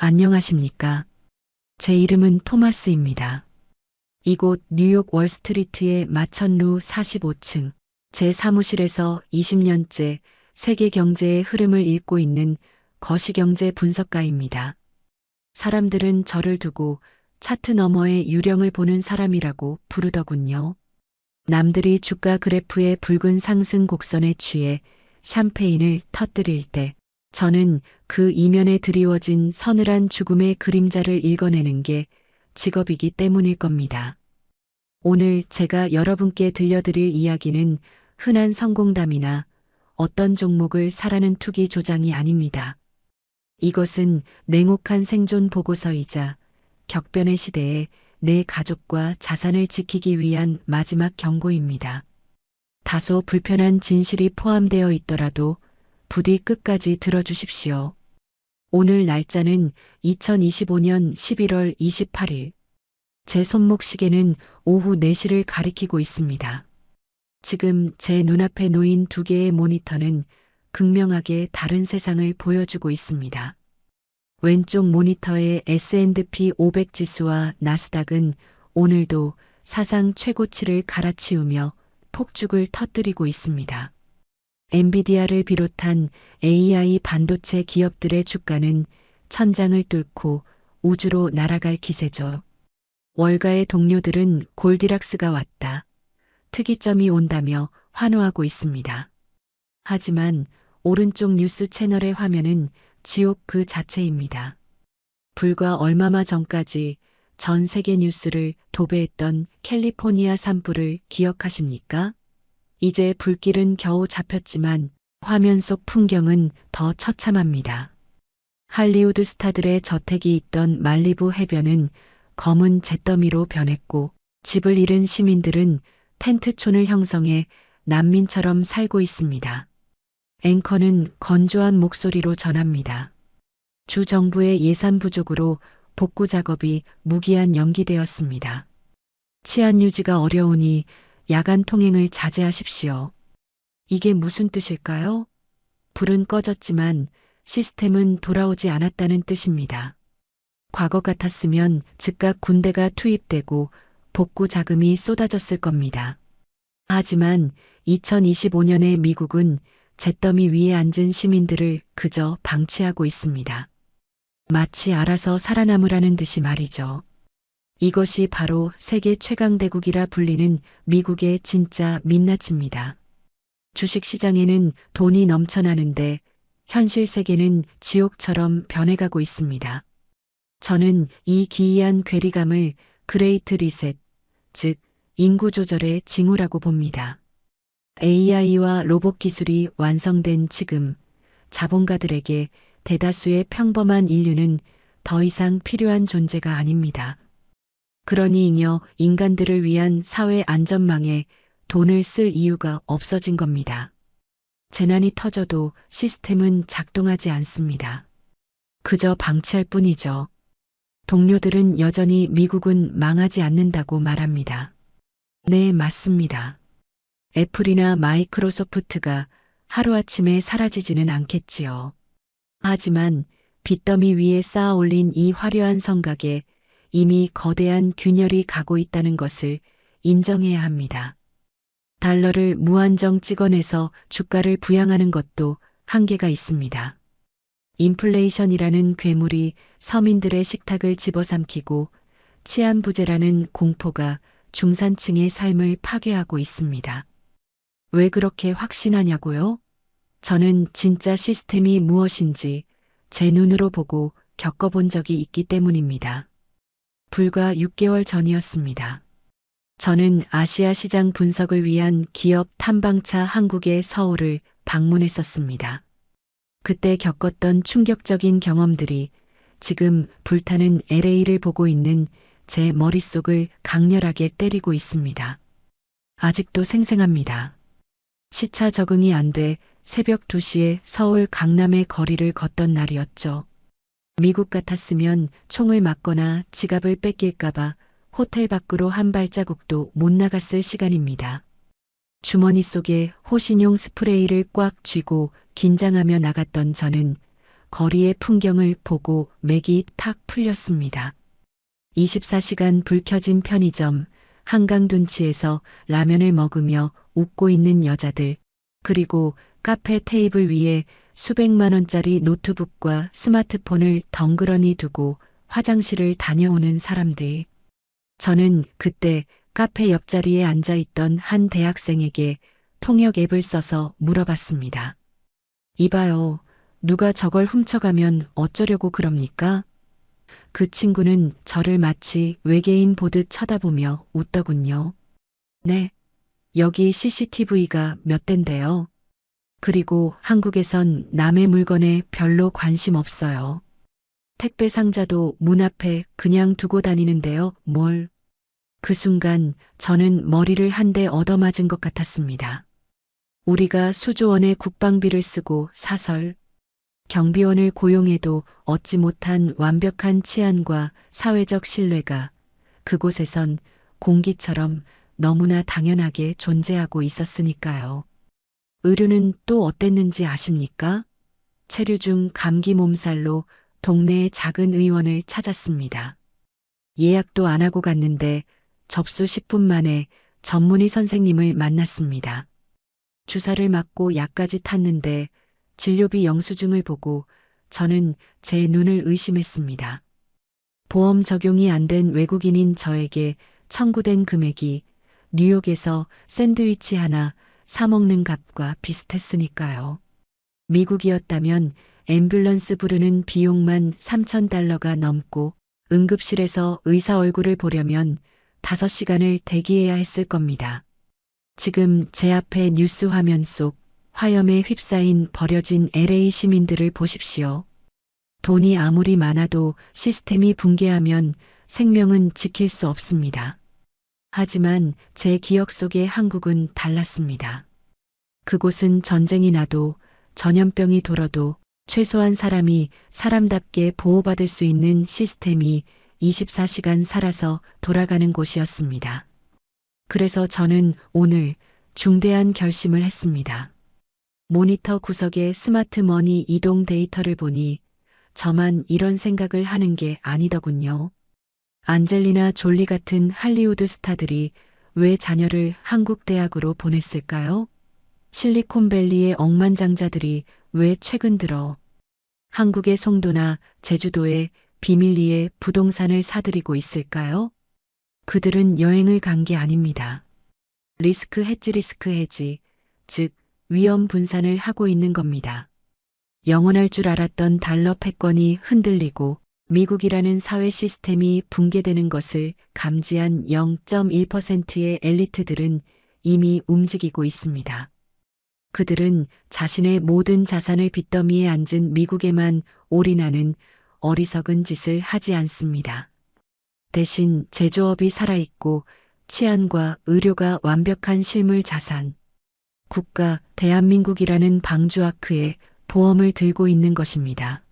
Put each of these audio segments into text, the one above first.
안녕하십니까. 제 이름은 토마스입니다. 이곳 뉴욕 월스트리트의 마천루 45층 제 사무실에서 20년째 세계 경제의 흐름을 읽고 있는 거시경제 분석가입니다. 사람들은 저를 두고 차트 너머의 유령을 보는 사람이라고 부르더군요. 남들이 주가 그래프의 붉은 상승 곡선에 취해 샴페인을 터뜨릴 때 저는 그 이면에 드리워진 서늘한 죽음의 그림자를 읽어내는 게 직업이기 때문일 겁니다. 오늘 제가 여러분께 들려드릴 이야기는 흔한 성공담이나 어떤 종목을 사라는 투기 조장이 아닙니다. 이것은 냉혹한 생존 보고서이자 격변의 시대에 내 가족과 자산을 지키기 위한 마지막 경고입니다. 다소 불편한 진실이 포함되어 있더라도 부디 끝까지 들어주십시오. 오늘 날짜는 2025년 11월 28일. 제 손목 시계는 오후 4시를 가리키고 있습니다. 지금 제 눈앞에 놓인 두 개의 모니터는 극명하게 다른 세상을 보여주고 있습니다. 왼쪽 모니터의 S&P 500 지수와 나스닥은 오늘도 사상 최고치를 갈아치우며 폭죽을 터뜨리고 있습니다. 엔비디아를 비롯한 AI 반도체 기업들의 주가는 천장을 뚫고 우주로 날아갈 기세죠. 월가의 동료들은 골디락스가 왔다. 특이점이 온다며 환호하고 있습니다. 하지만 오른쪽 뉴스 채널의 화면은 지옥 그 자체입니다. 불과 얼마마 전까지 전 세계 뉴스를 도배했던 캘리포니아 산불을 기억하십니까? 이제 불길은 겨우 잡혔지만 화면 속 풍경은 더 처참합니다. 할리우드 스타들의 저택이 있던 말리부 해변은 검은 잿더미로 변했고 집을 잃은 시민들은 텐트촌을 형성해 난민처럼 살고 있습니다. 앵커는 건조한 목소리로 전합니다. 주 정부의 예산 부족으로 복구 작업이 무기한 연기되었습니다. 치안 유지가 어려우니 야간 통행을 자제하십시오. 이게 무슨 뜻일까요? 불은 꺼졌지만 시스템은 돌아오지 않았다는 뜻입니다. 과거 같았으면 즉각 군대가 투입되고 복구 자금이 쏟아졌을 겁니다. 하지만 2025년의 미국은 잿더미 위에 앉은 시민들을 그저 방치하고 있습니다. 마치 알아서 살아남으라는 듯이 말이죠. 이것이 바로 세계 최강대국이라 불리는 미국의 진짜 민낯입니다. 주식시장에는 돈이 넘쳐나는데 현실 세계는 지옥처럼 변해가고 있습니다. 저는 이 기이한 괴리감을 그레이트 리셋, 즉 인구 조절의 징후라고 봅니다. AI와 로봇 기술이 완성된 지금 자본가들에게 대다수의 평범한 인류는 더 이상 필요한 존재가 아닙니다. 그러니 잉여 인간들을 위한 사회 안전망에 돈을 쓸 이유가 없어진 겁니다. 재난이 터져도 시스템은 작동하지 않습니다. 그저 방치할 뿐이죠. 동료들은 여전히 미국은 망하지 않는다고 말합니다. 네, 맞습니다. 애플이나 마이크로소프트가 하루아침에 사라지지는 않겠지요. 하지만 빚더미 위에 쌓아 올린 이 화려한 성곽에 이미 거대한 균열이 가고 있다는 것을 인정해야 합니다. 달러를 무한정 찍어내서 주가를 부양하는 것도 한계가 있습니다. 인플레이션이라는 괴물이 서민들의 식탁을 집어삼키고 치안 부재라는 공포가 중산층의 삶을 파괴하고 있습니다. 왜 그렇게 확신하냐고요? 저는 진짜 시스템이 무엇인지 제 눈으로 보고 겪어본 적이 있기 때문입니다. 불과 6개월 전이었습니다. 저는 아시아 시장 분석을 위한 기업 탐방차 한국의 서울을 방문했었습니다. 그때 겪었던 충격적인 경험들이 지금 불타는 LA를 보고 있는 제 머릿속을 강렬하게 때리고 있습니다. 아직도 생생합니다. 시차 적응이 안 돼 새벽 2시에 서울 강남의 거리를 걷던 날이었죠. 미국 같았으면 총을 맞거나 지갑을 뺏길까봐 호텔 밖으로 한 발자국도 못 나갔을 시간입니다. 주머니 속에 호신용 스프레이를 꽉 쥐고 긴장하며 나갔던 저는 거리의 풍경을 보고 맥이 탁 풀렸습니다. 24시간 불 켜진 편의점, 한강 둔치에서 라면을 먹으며 웃고 있는 여자들, 그리고 카페 테이블 위에 수백만 원짜리 노트북과 스마트폰을 덩그러니 두고 화장실을 다녀오는 사람들. 저는 그때 카페 옆자리에 앉아 있던 한 대학생에게 통역 앱을 써서 물어봤습니다. 이봐요, 누가 저걸 훔쳐가면 어쩌려고 그럽니까? 그 친구는 저를 마치 외계인 보듯 쳐다보며 웃더군요. 네, 여기 CCTV가 몇 대인데요. 그리고 한국에선 남의 물건에 별로 관심 없어요. 택배 상자도 문 앞에 그냥 두고 다니는데요, 뭘. 그 순간 저는 머리를 한 대 얻어맞은 것 같았습니다. 우리가 수조 원의 국방비를 쓰고 사설, 경비원을 고용해도 얻지 못한 완벽한 치안과 사회적 신뢰가 그곳에선 공기처럼 너무나 당연하게 존재하고 있었으니까요. 의료는 또 어땠는지 아십니까? 체류 중 감기 몸살로 동네의 작은 의원을 찾았습니다. 예약도 안 하고 갔는데 접수 10분 만에 전문의 선생님을 만났습니다. 주사를 맞고 약까지 탔는데 진료비 영수증을 보고 저는 제 눈을 의심했습니다. 보험 적용이 안 된 외국인인 저에게 청구된 금액이 뉴욕에서 샌드위치 하나 사 먹는 값과 비슷했으니까요. 미국이었다면 앰뷸런스 부르는 비용만 $3,000가 넘고 응급실에서 의사 얼굴을 보려면 5시간을 대기해야 했을 겁니다. 지금 제 앞에 뉴스 화면 속 화염에 휩싸인 버려진 LA 시민들을 보십시오. 돈이 아무리 많아도 시스템이 붕괴하면 생명은 지킬 수 없습니다. 하지만 제 기억 속의 한국은 달랐습니다. 그곳은 전쟁이 나도 전염병이 돌아도 최소한 사람이 사람답게 보호받을 수 있는 시스템이 24시간 살아서 돌아가는 곳이었습니다. 그래서 저는 오늘 중대한 결심을 했습니다. 모니터 구석의 스마트 머니 이동 데이터를 보니 저만 이런 생각을 하는 게 아니더군요. 안젤리나 졸리 같은 할리우드 스타들이 왜 자녀를 한국 대학으로 보냈을까요? 실리콘밸리의 억만장자들이 왜 최근 들어 한국의 송도나 제주도에 비밀리에 부동산을 사들이고 있을까요? 그들은 여행을 간 게 아닙니다. 리스크 헤지, 즉 위험 분산을 하고 있는 겁니다. 영원할 줄 알았던 달러 패권이 흔들리고 미국이라는 사회 시스템이 붕괴되는 것을 감지한 0.1%의 엘리트들은 이미 움직이고 있습니다. 그들은 자신의 모든 자산을 빚더미에 앉은 미국에만 올인하는 어리석은 짓을 하지 않습니다. 대신 제조업이 살아있고 치안과 의료가 완벽한 실물 자산, 국가 대한민국이라는 방주아크에 보험을 들고 있는 것입니다.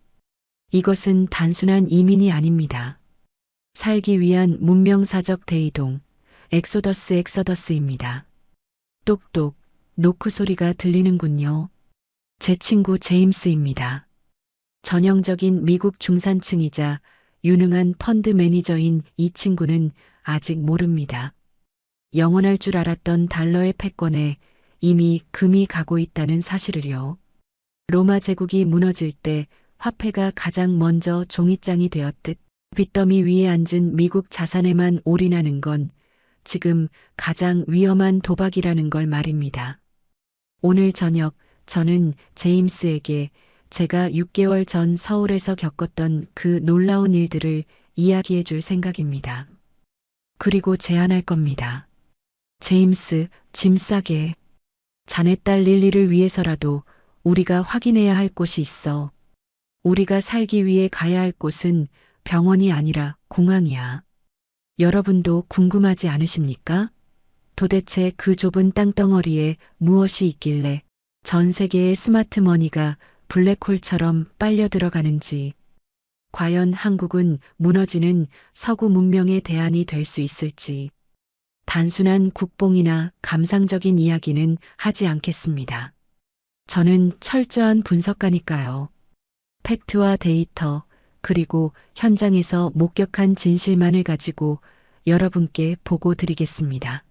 이것은 단순한 이민이 아닙니다. 살기 위한 문명사적 대이동, 엑소더스입니다. 똑똑, 노크 소리가 들리는군요. 제 친구 제임스입니다. 전형적인 미국 중산층이자 유능한 펀드 매니저인 이 친구는 아직 모릅니다. 영원할 줄 알았던 달러의 패권에 이미 금이 가고 있다는 사실을요. 로마 제국이 무너질 때 화폐가 가장 먼저 종이장이 되었듯 빚더미 위에 앉은 미국 자산에만 올인하는 건 지금 가장 위험한 도박이라는 걸 말입니다. 오늘 저녁 저는 제임스에게 제가 6개월 전 서울에서 겪었던 그 놀라운 일들을 이야기해 줄 생각입니다. 그리고 제안할 겁니다. 제임스, 짐 싸게. 자네 딸 릴리를 위해서라도 우리가 확인해야 할 곳이 있어. 우리가 살기 위해 가야 할 곳은 병원이 아니라 공항이야. 여러분도 궁금하지 않으십니까? 도대체 그 좁은 땅덩어리에 무엇이 있길래 전 세계의 스마트 머니가 블랙홀처럼 빨려 들어가는지, 과연 한국은 무너지는 서구 문명의 대안이 될 수 있을지, 단순한 국뽕이나 감상적인 이야기는 하지 않겠습니다. 저는 철저한 분석가니까요. 팩트와 데이터, 그리고 현장에서 목격한 진실만을 가지고 여러분께 보고 드리겠습니다.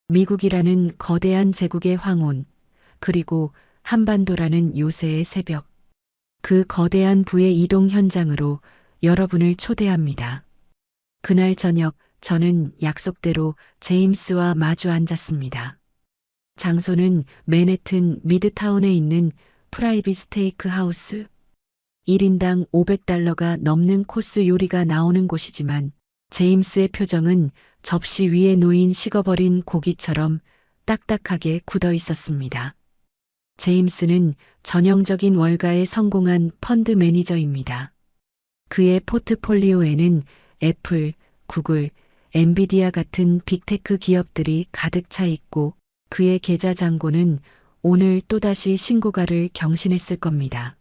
미국이라는 거대한 제국의 황혼, 그리고 한반도라는 요새의 새벽, 그 거대한 부의 이동 현장으로 여러분을 초대합니다. 그날 저녁 저는 약속대로 제임스와 마주 앉았습니다. 장소는 맨해튼 미드타운에 있는 프라이빗 스테이크 하우스. 1인당 $500가 넘는 코스 요리가 나오는 곳이지만 제임스의 표정은 접시 위에 놓인 식어버린 고기처럼 딱딱하게 굳어 있었습니다. 제임스는 전형적인 월가에 성공한 펀드 매니저입니다. 그의 포트폴리오에는 애플, 구글, 엔비디아 같은 빅테크 기업들이 가득 차 있고 그의 계좌 잔고는 오늘 또다시 신고가를 경신했을 겁니다.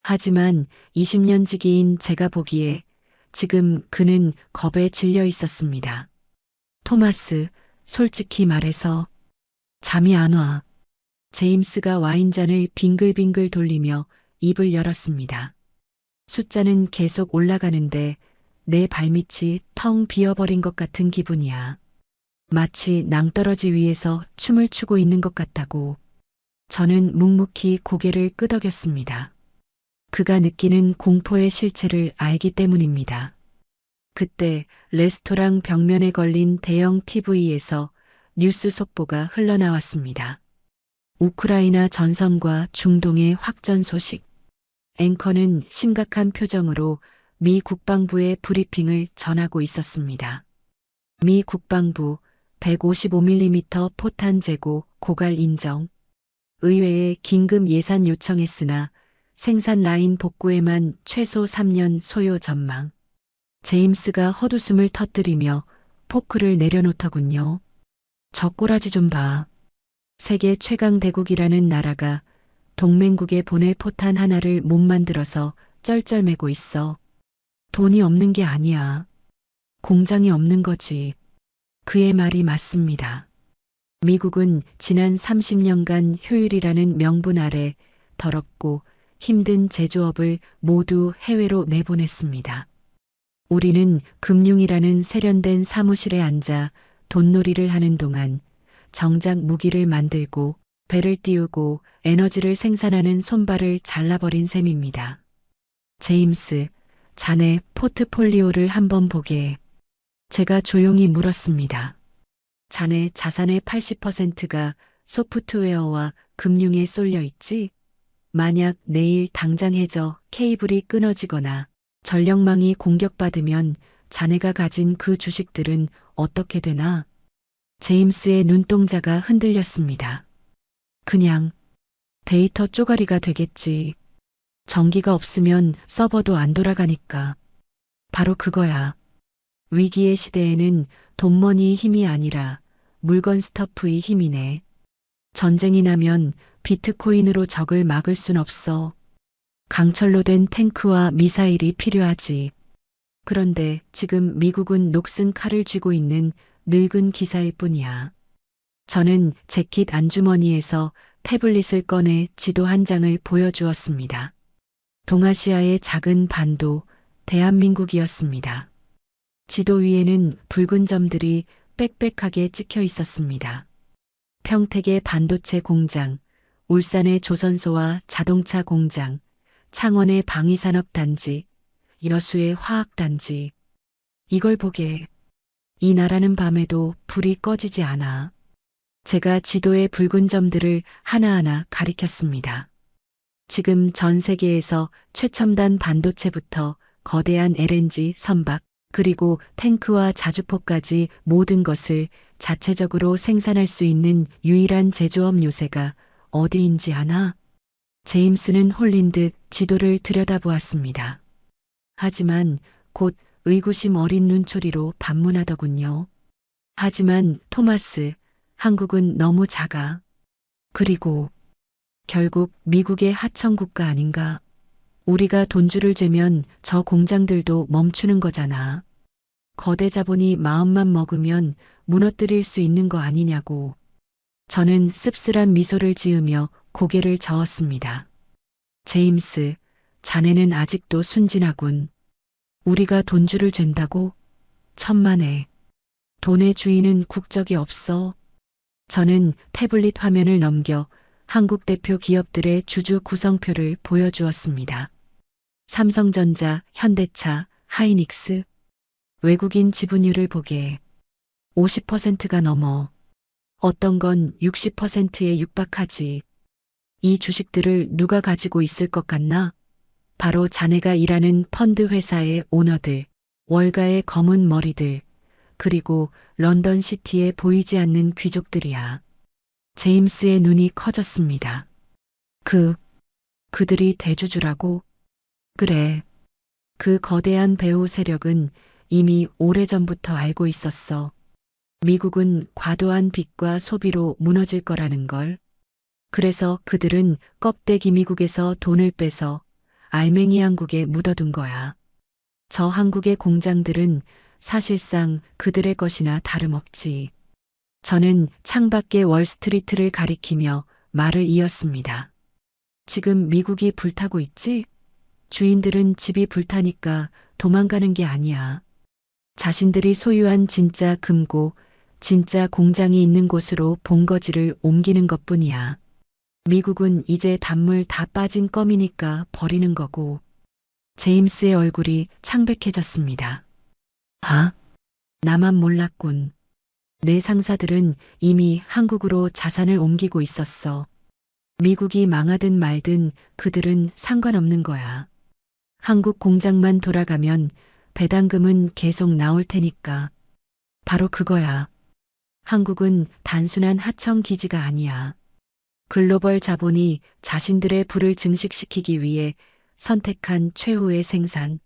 하지만 20년 지기인 제가 보기에 지금 그는 겁에 질려 있었습니다. 토마스, 솔직히 말해서 잠이 안 와. 제임스가 와인잔을 빙글빙글 돌리며 입을 열었습니다. 숫자는 계속 올라가는데 내 발밑이 텅 비어버린 것 같은 기분이야. 마치 낭떠러지 위에서 춤을 추고 있는 것 같다고. 저는 묵묵히 고개를 끄덕였습니다. 그가 느끼는 공포의 실체를 알기 때문입니다. 그때 레스토랑 벽면에 걸린 대형 TV에서 뉴스 속보가 흘러나왔습니다. 우크라이나 전선과 중동의 확전 소식. 앵커는 심각한 표정으로 미 국방부의 브리핑을 전하고 있었습니다. 미 국방부 155mm 포탄 재고 고갈 인정. 의회에 긴급 예산 요청했으나 생산 라인 복구에만 최소 3년 소요 전망. 제임스가 헛웃음을 터뜨리며 포크를 내려놓더군요. 저 꼬라지 좀 봐. 세계 최강 대국이라는 나라가 동맹국에 보낼 포탄 하나를 못 만들어서 쩔쩔매고 있어. 돈이 없는 게 아니야. 공장이 없는 거지. 그의 말이 맞습니다. 미국은 지난 30년간 효율이라는 명분 아래 더럽고 힘든 제조업을 모두 해외로 내보냈습니다. 우리는 금융이라는 세련된 사무실에 앉아 돈놀이를 하는 동안 정작 무기를 만들고 배를 띄우고 에너지를 생산하는 손발을 잘라버린 셈입니다. 제임스, 자네 포트폴리오를 한번 보게. 제가 조용히 물었습니다. 자네 자산의 80%가 소프트웨어와 금융에 쏠려 있지? 만약 내일 당장 해저 케이블이 끊어지거나 전력망이 공격받으면 자네가 가진 그 주식들은 어떻게 되나? 제임스의 눈동자가 흔들렸습니다. 그냥 데이터 쪼가리가 되겠지. 전기가 없으면 서버도 안 돌아가니까. 바로 그거야. 위기의 시대에는 돈머니의 힘이 아니라 물건 스터프의 힘이네. 전쟁이 나면 비트코인으로 적을 막을 순 없어. 강철로 된 탱크와 미사일이 필요하지. 그런데 지금 미국은 녹슨 칼을 쥐고 있는 늙은 기사일 뿐이야. 저는 재킷 안주머니에서 태블릿을 꺼내 지도 한 장을 보여주었습니다. 동아시아의 작은 반도, 대한민국이었습니다. 지도 위에는 붉은 점들이 빽빽하게 찍혀 있었습니다. 평택의 반도체 공장, 울산의 조선소와 자동차 공장, 창원의 방위산업단지, 여수의 화학단지. 이걸 보게. 이 나라는 밤에도 불이 꺼지지 않아. 제가 지도의 붉은 점들을 하나하나 가리켰습니다. 지금 전 세계에서 최첨단 반도체부터 거대한 LNG, 선박, 그리고 탱크와 자주포까지 모든 것을 자체적으로 생산할 수 있는 유일한 제조업 요새가 어디인지 아나? 제임스는 홀린 듯 지도를 들여다보았습니다. 하지만 곧 의구심 어린 눈초리로 반문하더군요. 하지만 토마스, 한국은 너무 작아. 그리고 결국 미국의 하청국가 아닌가? 우리가 돈줄을 재면 저 공장들도 멈추는 거잖아. 거대 자본이 마음만 먹으면 무너뜨릴 수 있는 거 아니냐고. 저는 씁쓸한 미소를 지으며 고개를 저었습니다. 제임스, 자네는 아직도 순진하군. 우리가 돈줄을 잰다고? 천만에. 돈의 주인은 국적이 없어. 저는 태블릿 화면을 넘겨 한국 대표 기업들의 주주 구성표를 보여주었습니다. 삼성전자, 현대차, 하이닉스. 외국인 지분율을 보게. 50%가 넘어. 어떤 건 60%에 육박하지. 이 주식들을 누가 가지고 있을 것 같나? 바로 자네가 일하는 펀드 회사의 오너들, 월가의 검은 머리들, 그리고 런던 시티에 보이지 않는 귀족들이야. 제임스의 눈이 커졌습니다. 그들이 대주주라고? 그래. 그 거대한 배후 세력은 이미 오래전부터 알고 있었어. 미국은 과도한 빚과 소비로 무너질 거라는 걸. 그래서 그들은 껍데기 미국에서 돈을 빼서 알맹이 한국에 묻어둔 거야. 저 한국의 공장들은 사실상 그들의 것이나 다름없지. 저는 창밖의 월스트리트를 가리키며 말을 이었습니다. 지금 미국이 불타고 있지? 주인들은 집이 불타니까 도망가는 게 아니야. 자신들이 소유한 진짜 금고, 진짜 공장이 있는 곳으로 본거지를 옮기는 것뿐이야. 미국은 이제 단물 다 빠진 껌이니까 버리는 거고. 제임스의 얼굴이 창백해졌습니다. 아? 나만 몰랐군. 내 상사들은 이미 한국으로 자산을 옮기고 있었어. 미국이 망하든 말든 그들은 상관없는 거야. 한국 공장만 돌아가면 배당금은 계속 나올 테니까. 바로 그거야. 한국은 단순한 하청 기지가 아니야. 글로벌 자본이 자신들의 부를 증식시키기 위해 선택한 최후의 생산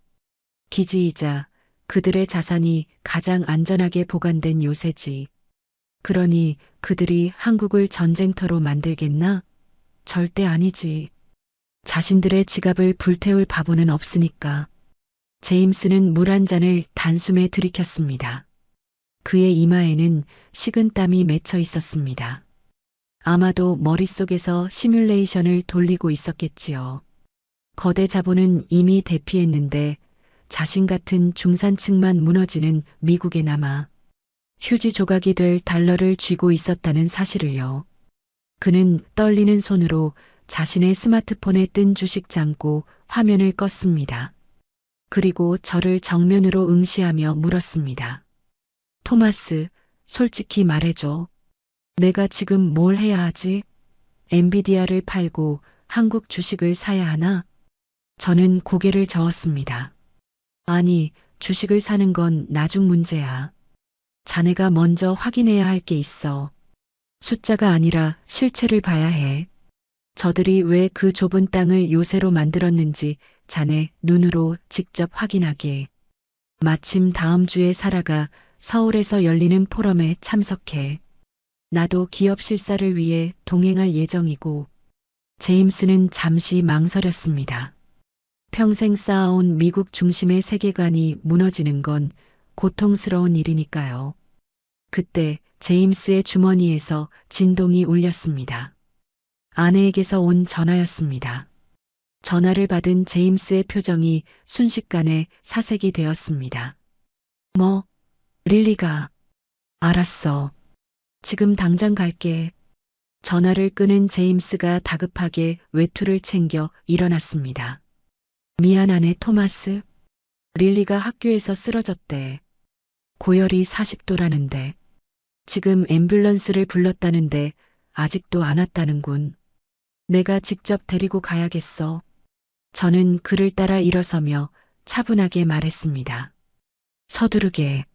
기지이자 그들의 자산이 가장 안전하게 보관된 요새지. 그러니 그들이 한국을 전쟁터로 만들겠나? 절대 아니지. 자신들의 지갑을 불태울 바보는 없으니까. 제임스는 물 한 잔을 단숨에 들이켰습니다. 그의 이마에는 식은땀이 맺혀 있었습니다. 아마도 머릿속에서 시뮬레이션을 돌리고 있었겠지요. 거대 자본은 이미 대피했는데 자신 같은 중산층만 무너지는 미국에 남아 휴지 조각이 될 달러를 쥐고 있었다는 사실을요. 그는 떨리는 손으로 자신의 스마트폰에 뜬 주식 잠고 화면을 껐습니다. 그리고 저를 정면으로 응시하며 물었습니다. 토마스, 솔직히 말해줘. 내가 지금 뭘 해야 하지? 엔비디아를 팔고 한국 주식을 사야 하나? 저는 고개를 저었습니다. 아니, 주식을 사는 건 나중 문제야. 자네가 먼저 확인해야 할 게 있어. 숫자가 아니라 실체를 봐야 해. 저들이 왜 그 좁은 땅을 요새로 만들었는지 자네 눈으로 직접 확인하게. 마침 다음 주에 사라가 서울에서 열리는 포럼에 참석해. 나도 기업 실사를 위해 동행할 예정이고. 제임스는 잠시 망설였습니다. 평생 쌓아온 미국 중심의 세계관이 무너지는 건 고통스러운 일이니까요. 그때 제임스의 주머니에서 진동이 울렸습니다. 아내에게서 온 전화였습니다. 전화를 받은 제임스의 표정이 순식간에 사색이 되었습니다. 뭐, 릴리가. 알았어. 지금 당장 갈게. 전화를 끊은 제임스가 다급하게 외투를 챙겨 일어났습니다. 미안하네, 토마스. 릴리가 학교에서 쓰러졌대. 고열이 40도라는데. 지금 앰뷸런스를 불렀다는데 아직도 안 왔다는군. 내가 직접 데리고 가야겠어. 저는 그를 따라 일어서며 차분하게 말했습니다. 서두르게.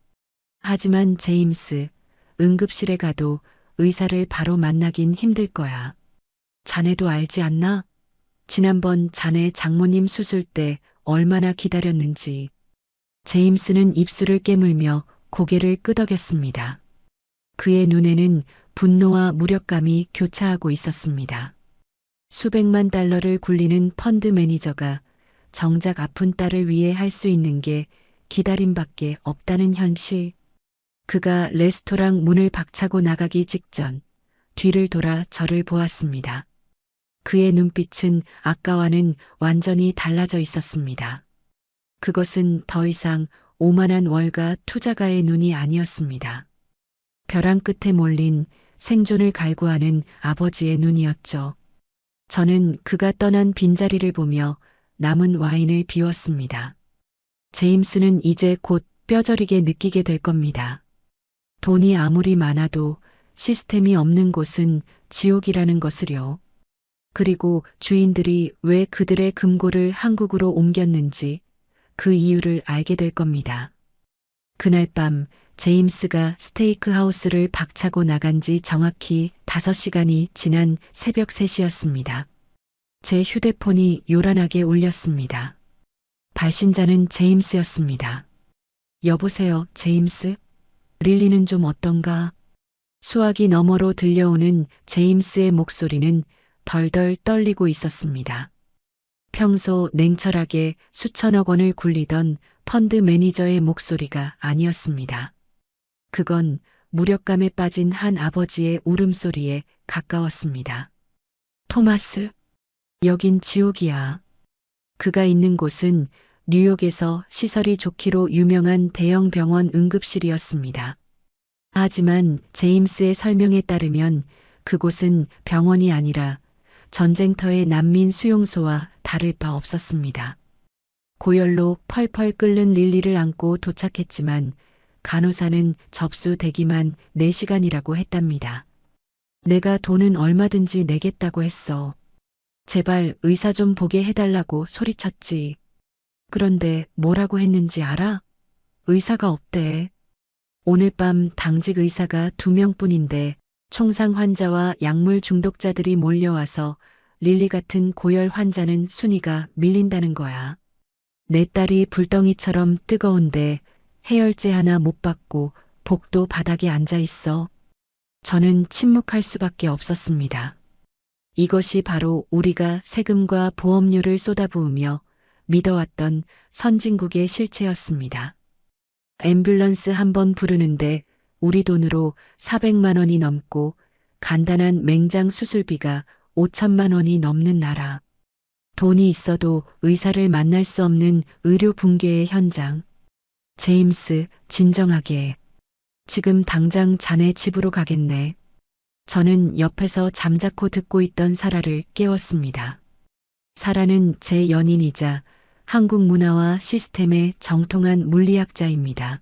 하지만 제임스, 응급실에 가도 의사를 바로 만나긴 힘들 거야. 자네도 알지 않나? 지난번 자네 장모님 수술 때 얼마나 기다렸는지. 제임스는 입술을 깨물며 고개를 끄덕였습니다. 그의 눈에는 분노와 무력감이 교차하고 있었습니다. 수백만 달러를 굴리는 펀드 매니저가 정작 아픈 딸을 위해 할 수 있는 게 기다림밖에 없다는 현실. 그가 레스토랑 문을 박차고 나가기 직전 뒤를 돌아 저를 보았습니다. 그의 눈빛은 아까와는 완전히 달라져 있었습니다. 그것은 더 이상 오만한 월가 투자가의 눈이 아니었습니다. 벼랑 끝에 몰린 생존을 갈구하는 아버지의 눈이었죠. 저는 그가 떠난 빈자리를 보며 남은 와인을 비웠습니다. 제임스는 이제 곧 뼈저리게 느끼게 될 겁니다. 돈이 아무리 많아도 시스템이 없는 곳은 지옥이라는 것을요. 그리고 주인들이 왜 그들의 금고를 한국으로 옮겼는지 그 이유를 알게 될 겁니다. 그날 밤 제임스가 스테이크 하우스를 박차고 나간 지 정확히 5시간이 지난 새벽 3시였습니다. 제 휴대폰이 요란하게 울렸습니다. 발신자는 제임스였습니다. 여보세요, 제임스? 릴리는 좀 어떤가? 수화기 너머로 들려오는 제임스의 목소리는 덜덜 떨리고 있었습니다. 평소 냉철하게 수천억 원을 굴리던 펀드 매니저의 목소리가 아니었습니다. 그건 무력감에 빠진 한 아버지의 울음소리에 가까웠습니다. 토마스, 여긴 지옥이야. 그가 있는 곳은 뉴욕에서 시설이 좋기로 유명한 대형 병원 응급실이었습니다. 하지만 제임스의 설명에 따르면 그곳은 병원이 아니라 전쟁터의 난민 수용소와 다를 바 없었습니다. 고열로 펄펄 끓는 릴리를 안고 도착했지만 간호사는 접수 대기만 4시간이라고 했답니다. 내가 돈은 얼마든지 내겠다고 했어. 제발 의사 좀 보게 해달라고 소리쳤지. 그런데 뭐라고 했는지 알아? 의사가 없대. 오늘 밤 당직 의사가 2명뿐인데 총상 환자와 약물 중독자들이 몰려와서 릴리 같은 고열 환자는 순위가 밀린다는 거야. 내 딸이 불덩이처럼 뜨거운데 해열제 하나 못 받고 복도 바닥에 앉아 있어. 저는 침묵할 수밖에 없었습니다. 이것이 바로 우리가 세금과 보험료를 쏟아부으며 믿어왔던 선진국의 실체였습니다. 앰뷸런스 한 번 부르는데 우리 돈으로 400만 원이 넘고 간단한 맹장 수술비가 5천만 원이 넘는 나라. 돈이 있어도 의사를 만날 수 없는 의료 붕괴의 현장. 제임스, 진정하게. 지금 당장 자네 집으로 가겠네. 저는 옆에서 잠자코 듣고 있던 사라를 깨웠습니다. 사라는 제 연인이자 한국 문화와 시스템의 정통한 물리학자입니다.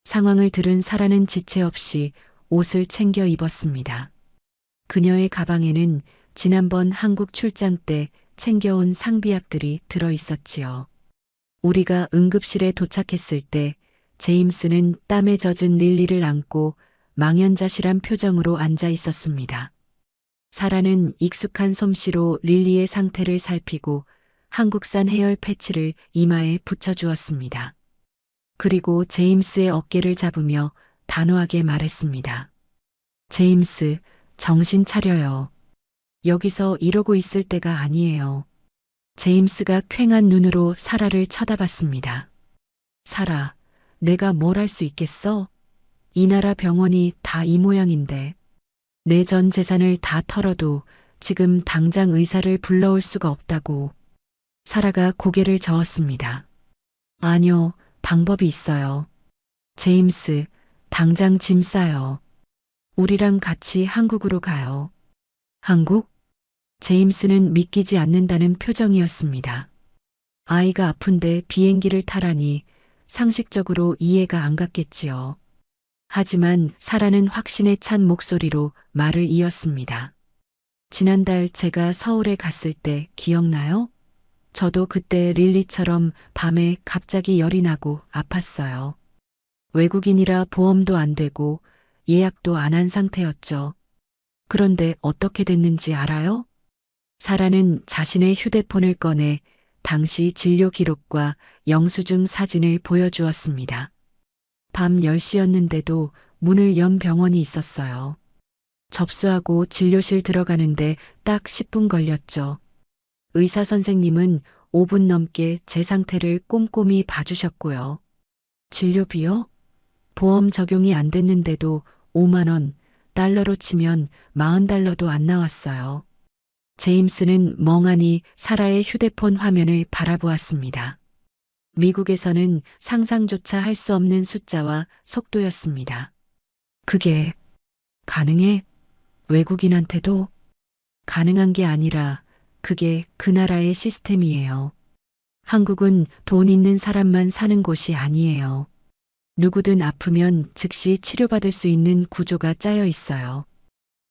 상황을 들은 사라는 지체 없이 옷을 챙겨 입었습니다. 그녀의 가방에는 지난번 한국 출장 때 챙겨온 상비약들이 들어 있었지요. 우리가 응급실에 도착했을 때 제임스는 땀에 젖은 릴리를 안고 망연자실한 표정으로 앉아 있었습니다. 사라는 익숙한 솜씨로 릴리의 상태를 살피고 한국산 해열 패치를 이마에 붙여주었습니다. 그리고 제임스의 어깨를 잡으며 단호하게 말했습니다. 제임스, 정신 차려요. 여기서 이러고 있을 때가 아니에요. 제임스가 퀭한 눈으로 사라를 쳐다봤습니다. 사라, 내가 뭘 할 수 있겠어? 이 나라 병원이 다 이 모양인데. 내 전 재산을 다 털어도 지금 당장 의사를 불러올 수가 없다고. 사라가 고개를 저었습니다. 아니요, 방법이 있어요. 제임스, 당장 짐 싸요. 우리랑 같이 한국으로 가요. 한국? 제임스는 믿기지 않는다는 표정이었습니다. 아이가 아픈데 비행기를 타라니 상식적으로 이해가 안 갔겠지요. 하지만 사라는 확신에 찬 목소리로 말을 이었습니다. 지난달 제가 서울에 갔을 때 기억나요? 저도 그때 릴리처럼 밤에 갑자기 열이 나고 아팠어요. 외국인이라 보험도 안 되고 예약도 안 한 상태였죠. 그런데 어떻게 됐는지 알아요? 사라는 자신의 휴대폰을 꺼내 당시 진료 기록과 영수증 사진을 보여주었습니다. 밤 10시였는데도 문을 연 병원이 있었어요. 접수하고 진료실 들어가는데 딱 10분 걸렸죠. 의사 선생님은 5분 넘게 제 상태를 꼼꼼히 봐주셨고요. 진료비요? 보험 적용이 안 됐는데도 5만 원, 달러로 치면 40달러도 안 나왔어요. 제임스는 멍하니 사라의 휴대폰 화면을 바라보았습니다. 미국에서는 상상조차 할 수 없는 숫자와 속도였습니다. 그게 가능해? 외국인한테도? 가능한 게 아니라 그게 그 나라의 시스템이에요. 한국은 돈 있는 사람만 사는 곳이 아니에요. 누구든 아프면 즉시 치료받을 수 있는 구조가 짜여 있어요.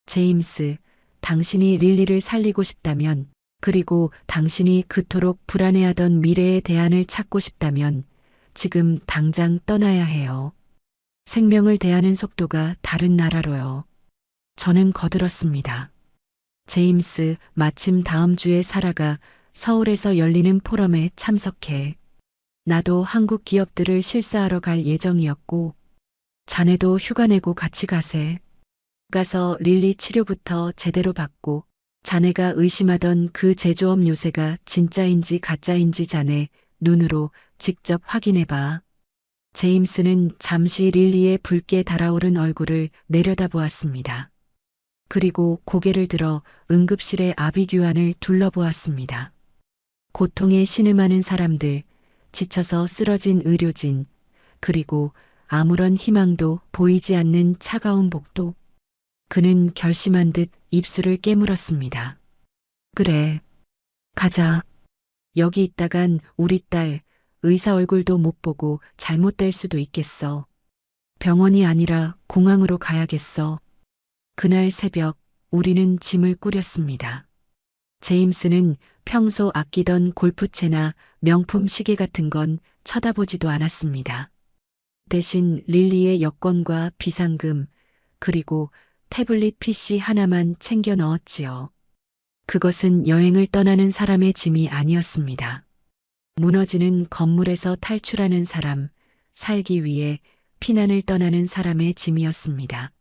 제임스, 당신이 릴리를 살리고 싶다면, 그리고 당신이 그토록 불안해하던 미래의 대안을 찾고 싶다면 지금 당장 떠나야 해요. 생명을 대하는 속도가 다른 나라로요. 저는 거들었습니다. 제임스, 마침 다음 주에 사라가 서울에서 열리는 포럼에 참석해. 나도 한국 기업들을 실사하러 갈 예정이었고, 자네도 휴가 내고 같이 가세. 가서 릴리 치료부터 제대로 받고, 자네가 의심하던 그 제조업 요새가 진짜인지 가짜인지 자네 눈으로 직접 확인해봐. 제임스는 잠시 릴리의 붉게 달아오른 얼굴을 내려다보았습니다. 그리고 고개를 들어 응급실의 아비규환을 둘러보았습니다. 고통에 신음하는 사람들, 지쳐서 쓰러진 의료진, 그리고 아무런 희망도 보이지 않는 차가운 복도. 그는 결심한 듯 입술을 깨물었습니다. 그래, 가자. 여기 있다간 우리 딸, 의사 얼굴도 못 보고 잘못될 수도 있겠어. 병원이 아니라 공항으로 가야겠어. 그날 새벽 우리는 짐을 꾸렸습니다. 제임스는 평소 아끼던 골프채나 명품 시계 같은 건 쳐다보지도 않았습니다. 대신 릴리의 여권과 비상금, 그리고 태블릿 PC 하나만 챙겨 넣었지요. 그것은 여행을 떠나는 사람의 짐이 아니었습니다. 무너지는 건물에서 탈출하는 사람, 살기 위해 피난을 떠나는 사람의 짐이었습니다.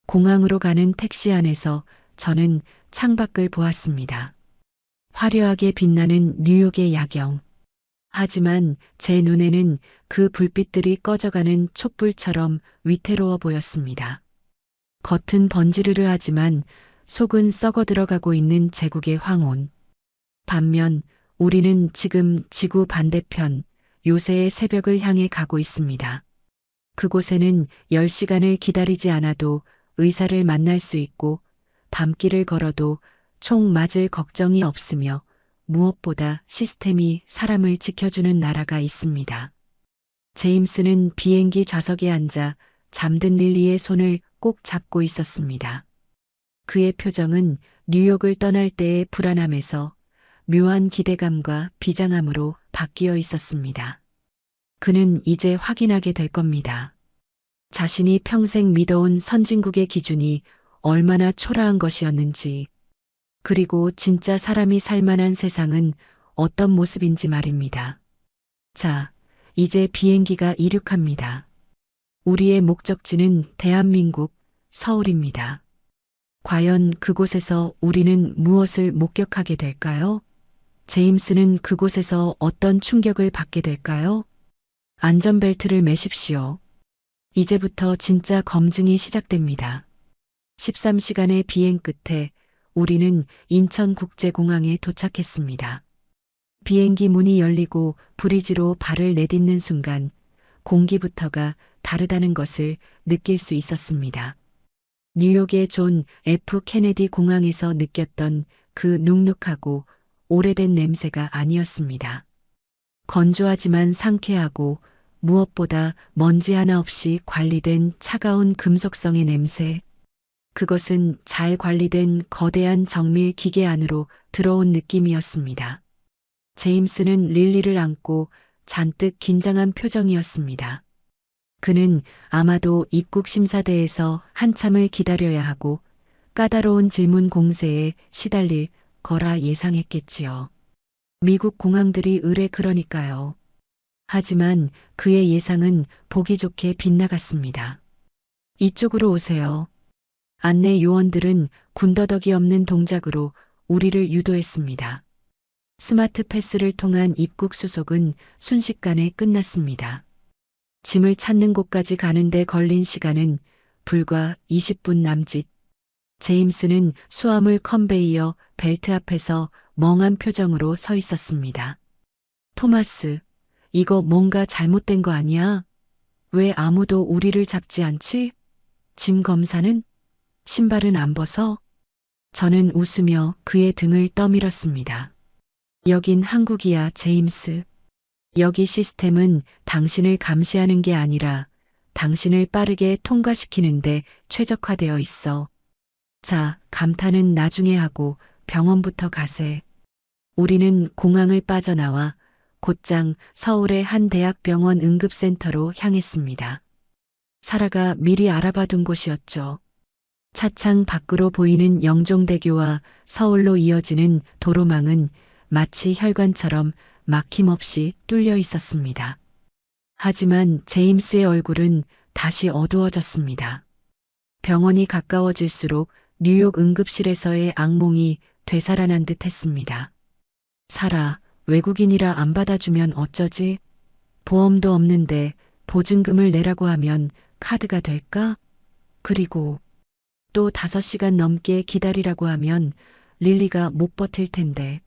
공항으로 가는 택시 안에서 저는 창밖을 보았습니다. 화려하게 빛나는 뉴욕의 야경. 하지만 제 눈에는 그 불빛들이 꺼져가는 촛불처럼 위태로워 보였습니다. 겉은 번지르르 하지만 속은 썩어 들어가고 있는 제국의 황혼. 반면 우리는 지금 지구 반대편 요새의 새벽을 향해 가고 있습니다. 그곳에는 10시간을 기다리지 않아도 의사를 만날 수 있고 밤길을 걸어도 총 맞을 걱정이 없으며 무엇보다 시스템이 사람을 지켜주는 나라가 있습니다. 제임스는 비행기 좌석에 앉아 잠든 릴리의 손을 꼭 잡고 있었습니다. 그의 표정은 뉴욕을 떠날 때의 불안함에서 묘한 기대감과 비장함으로 바뀌어 있었습니다. 그는 이제 확인하게 될 겁니다. 자신이 평생 믿어온 선진국의 기준이 얼마나 초라한 것이었는지, 그리고 진짜 사람이 살만한 세상은 어떤 모습인지 말입니다. 자, 이제 비행기가 이륙합니다. 우리의 목적지는 대한민국 서울입니다. 과연 그곳에서 우리는 무엇을 목격하게 될까요? 제임스는 그곳에서 어떤 충격을 받게 될까요? 안전벨트를 매십시오. 이제부터 진짜 검증이 시작됩니다. 13시간의 비행 끝에 우리는 인천국제공항에 도착했습니다. 비행기 문이 열리고 브리지로 발을 내딛는 순간 공기부터가 다르다는 것을 느낄 수 있었습니다. 뉴욕의 존 F 케네디 공항에서 느꼈던 그 눅눅하고 오래된 냄새가 아니었습니다. 건조하지만 상쾌하고 무엇보다 먼지 하나 없이 관리된 차가운 금속성의 냄새. 그것은 잘 관리된 거대한 정밀 기계 안으로 들어온 느낌이었습니다. 제임스는 릴리를 안고 잔뜩 긴장한 표정이었습니다. 그는 아마도 입국 심사대에서 한참을 기다려야 하고 까다로운 질문 공세에 시달릴 거라 예상했겠지요. 미국 공항들이 의뢰 그러니까요. 하지만 그의 예상은 보기 좋게 빗나갔습니다. 이쪽으로 오세요. 안내 요원들은 군더더기 없는 동작으로 우리를 유도했습니다. 스마트 패스를 통한 입국 수속은 순식간에 끝났습니다. 짐을 찾는 곳까지 가는데 걸린 시간은 불과 20분 남짓. 제임스는 수화물 컨베이어 벨트 앞에서 멍한 표정으로 서 있었습니다. 토마스, 이거 뭔가 잘못된 거 아니야? 왜 아무도 우리를 잡지 않지? 짐 검사는? 신발은 안 벗어? 저는 웃으며 그의 등을 떠밀었습니다. 여긴 한국이야, 제임스. 여기 시스템은 당신을 감시하는 게 아니라 당신을 빠르게 통과시키는데 최적화되어 있어. 자, 감탄은 나중에 하고 병원부터 가세. 우리는 공항을 빠져나와 곧장 서울의 한 대학병원 응급센터로 향했습니다. 사라가 미리 알아봐 둔 곳이었죠. 차창 밖으로 보이는 영종대교와 서울로 이어지는 도로망은 마치 혈관처럼 막힘없이 뚫려 있었습니다. 하지만 제임스의 얼굴은 다시 어두워졌습니다. 병원이 가까워질수록 뉴욕 응급실에서의 악몽이 되살아난 듯 했습니다. 사라, 외국인이라 안 받아주면 어쩌지? 보험도 없는데 보증금을 내라고 하면 카드가 될까? 그리고 또 5시간 넘게 기다리라고 하면 릴리가 못 버틸 텐데.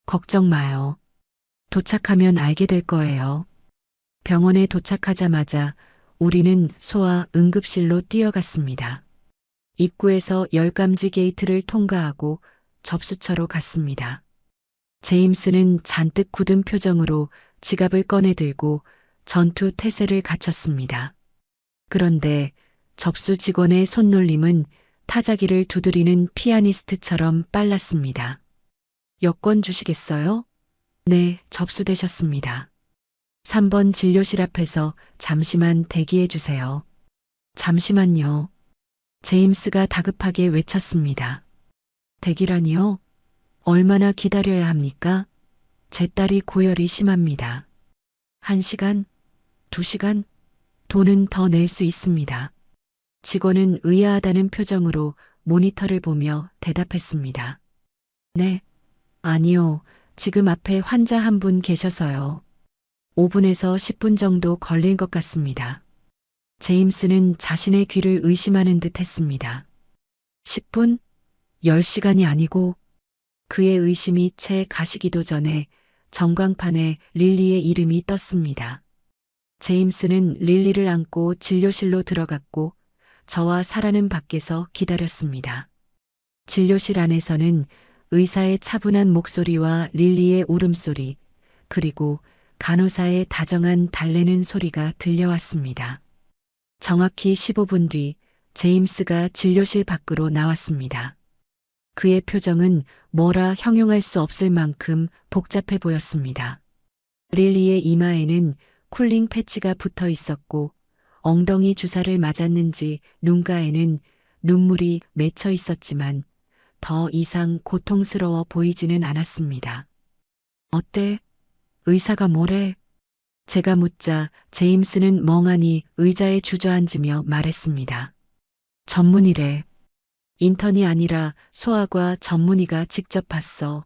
걱정 마요. 도착하면 알게 될 거예요. 병원에 도착하자마자 우리는 소아 응급실로 뛰어갔습니다. 입구에서 열감지 게이트를 통과하고 접수처로 갔습니다. 제임스는 잔뜩 굳은 표정으로 지갑을 꺼내 들고 전투 태세를 갖췄습니다. 그런데 접수 직원의 손놀림은 타자기를 두드리는 피아니스트처럼 빨랐습니다. 여권 주시겠어요? 네, 접수되셨습니다. 3번 진료실 앞에서 잠시만 대기해 주세요. 잠시만요. 제임스가 다급하게 외쳤습니다. 대기라니요? 얼마나 기다려야 합니까? 제 딸이 고열이 심합니다. 1시간? 2시간? 돈은 더 낼 수 있습니다. 직원은 의아하다는 표정으로 모니터를 보며 대답했습니다. 네. 아니요. 지금 앞에 환자 한 분 계셔서요. 5분에서 10분 정도 걸릴 것 같습니다. 제임스는 자신의 귀를 의심하는 듯 했습니다. 10분? 10시간이 아니고 그의 의심이 채 가시기도 전에 전광판에 릴리의 이름이 떴습니다. 제임스는 릴리를 안고 진료실로 들어갔고 저와 사라는 밖에서 기다렸습니다. 진료실 안에서는 의사의 차분한 목소리와 릴리의 울음소리, 그리고 간호사의 다정한 달래는 소리가 들려왔습니다. 정확히 15분 뒤 제임스가 진료실 밖으로 나왔습니다. 그의 표정은 뭐라 형용할 수 없을 만큼 복잡해 보였습니다. 릴리의 이마에는 쿨링 패치가 붙어 있었고 엉덩이 주사를 맞았는지 눈가에는 눈물이 맺혀 있었지만 더 이상 고통스러워 보이지는 않았습니다. 어때? 의사가 뭐래? 제가 묻자 제임스는 멍하니 의자에 주저앉으며 말했습니다. 전문의래. 인턴이 아니라 소아과 전문의가 직접 봤어.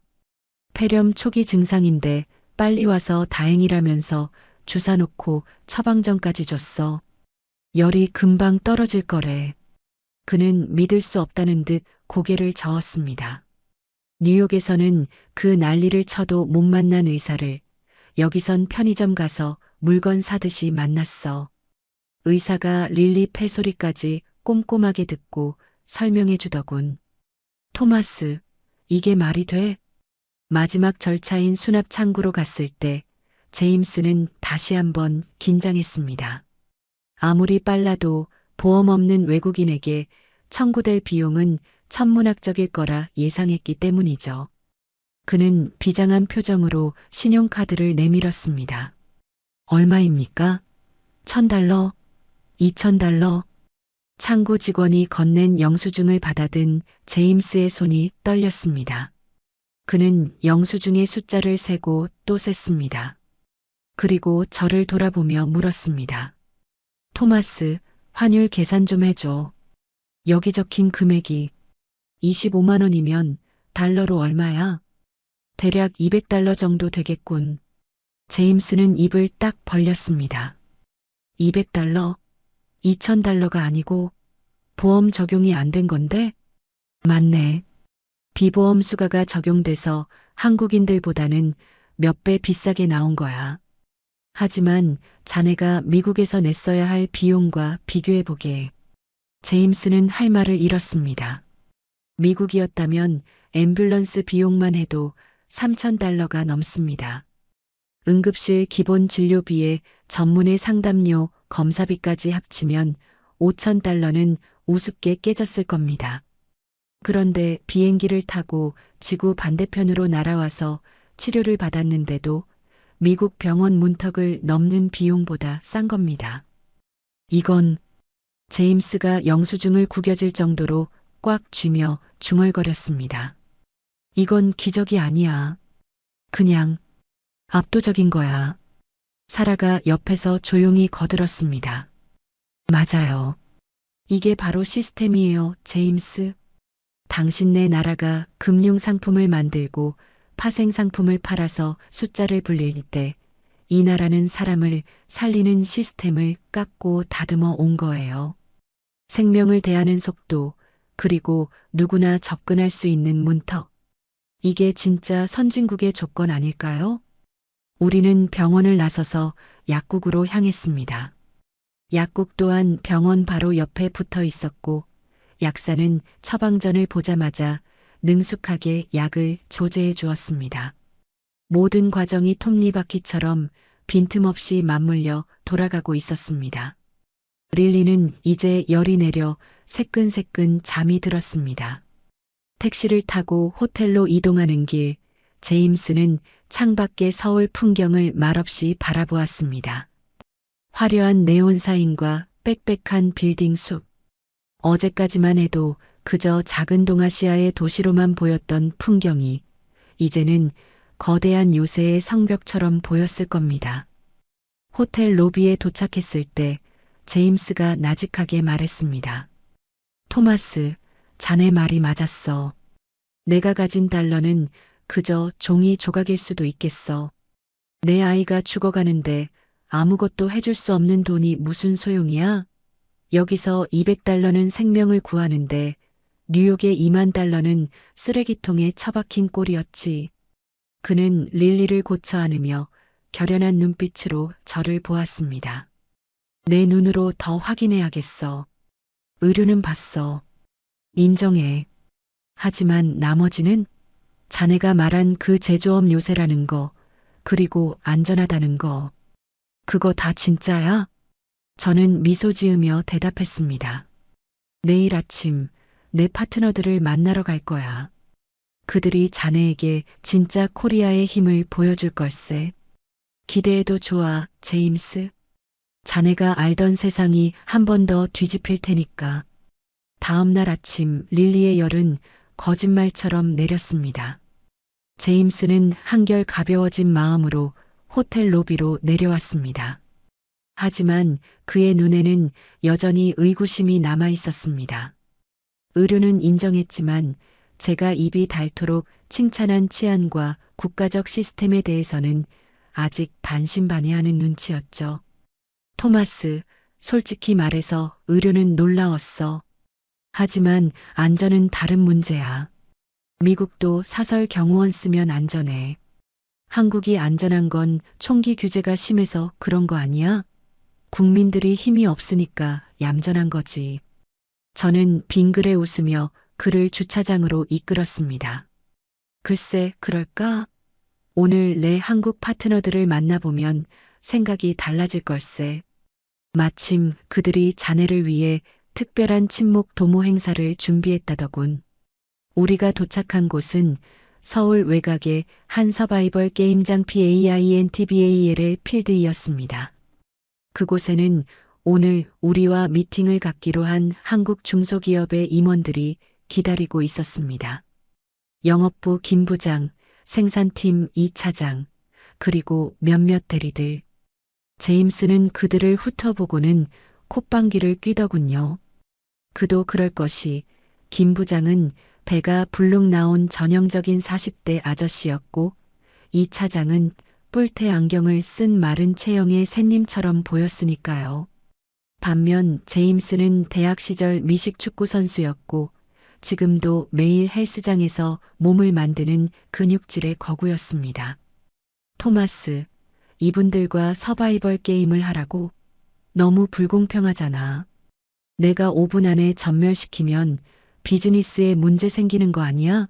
폐렴 초기 증상인데 빨리 와서 다행이라면서 주사 놓고 처방전까지 줬어. 열이 금방 떨어질 거래. 그는 믿을 수 없다는 듯 고개를 저었습니다. 뉴욕에서는 그 난리를 쳐도 못 만난 의사를 여기선 편의점 가서 물건 사듯이 만났어. 의사가 릴리 폐소리까지 꼼꼼하게 듣고 설명해 주더군. 토마스, 이게 말이 돼? 마지막 절차인 수납 창구로 갔을 때 제임스는 다시 한번 긴장했습니다. 아무리 빨라도 보험 없는 외국인에게 청구될 비용은 천문학적일 거라 예상했기 때문이죠. 그는 비장한 표정으로 신용카드를 내밀었습니다. 얼마입니까? $1,000? $2,000? 창구 직원이 건넨 영수증을 받아든 제임스의 손이 떨렸습니다. 그는 영수증의 숫자를 세고 또 셌습니다. 그리고 저를 돌아보며 물었습니다. 토마스, 환율 계산 좀 해줘. 여기 적힌 금액이 25만 원이면 달러로 얼마야? 대략 $200 정도 되겠군. 제임스는 입을 딱 벌렸습니다. $200? $2,000가 아니고 보험 적용이 안 된 건데? 맞네. 비보험 수가가 적용돼서 한국인들보다는 몇 배 비싸게 나온 거야. 하지만 자네가 미국에서 냈어야 할 비용과 비교해보게. 제임스는 할 말을 잃었습니다. 미국이었다면 앰뷸런스 비용만 해도 3,000달러가 넘습니다. 응급실 기본 진료비에 전문의 상담료, 검사비까지 합치면 5,000달러는 우습게 깨졌을 겁니다. 그런데 비행기를 타고 지구 반대편으로 날아와서 치료를 받았는데도 미국 병원 문턱을 넘는 비용보다 싼 겁니다. 이건 제임스가 영수증을 구겨질 정도로 꽉 쥐며 중얼거렸습니다. 이건 기적이 아니야. 그냥 압도적인 거야. 사라가 옆에서 조용히 거들었습니다. 맞아요. 이게 바로 시스템이에요, 제임스. 당신네 나라가 금융상품을 만들고 파생상품을 팔아서 숫자를 불릴 때 이 나라는 사람을 살리는 시스템을 깎고 다듬어 온 거예요. 생명을 대하는 속도, 그리고 누구나 접근할 수 있는 문턱. 이게 진짜 선진국의 조건 아닐까요? 우리는 병원을 나서서 약국으로 향했습니다. 약국 또한 병원 바로 옆에 붙어 있었고, 약사는 처방전을 보자마자 능숙하게 약을 조제해 주었습니다. 모든 과정이 톱니바퀴처럼 빈틈없이 맞물려 돌아가고 있었습니다. 릴리는 이제 열이 내려 새끈새끈 잠이 들었습니다. 택시를 타고 호텔로 이동하는 길, 제임스는 창밖의 서울 풍경을 말없이 바라보았습니다. 화려한 네온 사인과 빽빽한 빌딩 숲. 어제까지만 해도 그저 작은 동아시아의 도시로만 보였던 풍경이 이제는 거대한 요새의 성벽처럼 보였을 겁니다. 호텔 로비에 도착했을 때 제임스가 나직하게 말했습니다. 토마스, 자네 말이 맞았어. 내가 가진 달러는 그저 종이 조각일 수도 있겠어. 내 아이가 죽어가는데 아무것도 해줄 수 없는 돈이 무슨 소용이야? 여기서 200달러는 생명을 구하는데 뉴욕의 2만 달러는 쓰레기통에 처박힌 꼴이었지. 그는 릴리를 고쳐 안으며 결연한 눈빛으로 저를 보았습니다. 내 눈으로 더 확인해야겠어. 의료는 봤어. 인정해. 하지만 나머지는 자네가 말한 그 제조업 요새라는 거, 그리고 안전하다는 거. 그거 다 진짜야? 저는 미소 지으며 대답했습니다. 내일 아침 내 파트너들을 만나러 갈 거야. 그들이 자네에게 진짜 코리아의 힘을 보여줄 걸세. 기대해도 좋아, 제임스. 자네가 알던 세상이 한 번 더 뒤집힐 테니까. 다음 날 아침 릴리의 열은 거짓말처럼 내렸습니다. 제임스는 한결 가벼워진 마음으로 호텔 로비로 내려왔습니다. 하지만 그의 눈에는 여전히 의구심이 남아 있었습니다. 의료는 인정했지만 제가 입이 닳도록 칭찬한 치안과 국가적 시스템에 대해서는 아직 반신반의하는 눈치였죠. 토마스, 솔직히 말해서 의료는 놀라웠어. 하지만 안전은 다른 문제야. 미국도 사설 경호원 쓰면 안전해. 한국이 안전한 건 총기 규제가 심해서 그런 거 아니야? 국민들이 힘이 없으니까 얌전한 거지. 저는 빙그레 웃으며 그를 주차장으로 이끌었습니다. 글쎄, 그럴까? 오늘 내 한국 파트너들을 만나보면 생각이 달라질 걸세. 마침 그들이 자네를 위해 특별한 친목 도모 행사를 준비했다더군. 우리가 도착한 곳은 서울 외곽의 한 서바이벌 게임장 PAINTBAL 필드이었습니다. 그곳에는 오늘 우리와 미팅을 갖기로 한 한국 중소기업의 임원들이 기다리고 있었습니다. 영업부 김 부장, 생산팀 이 차장, 그리고 몇몇 대리들. 제임스는 그들을 훑어보고는 콧방귀를 뀌더군요. 그도 그럴 것이 김 부장은 배가 불룩 나온 전형적인 40대 아저씨였고 이 차장은 뿔테 안경을 쓴 마른 체형의 샌님처럼 보였으니까요. 반면 제임스는 대학 시절 미식 축구 선수였고 지금도 매일 헬스장에서 몸을 만드는 근육질의 거구였습니다. 토마스, 이분들과 서바이벌 게임을 하라고? 너무 불공평하잖아. 내가 5분 안에 전멸시키면 비즈니스에 문제 생기는 거 아니야?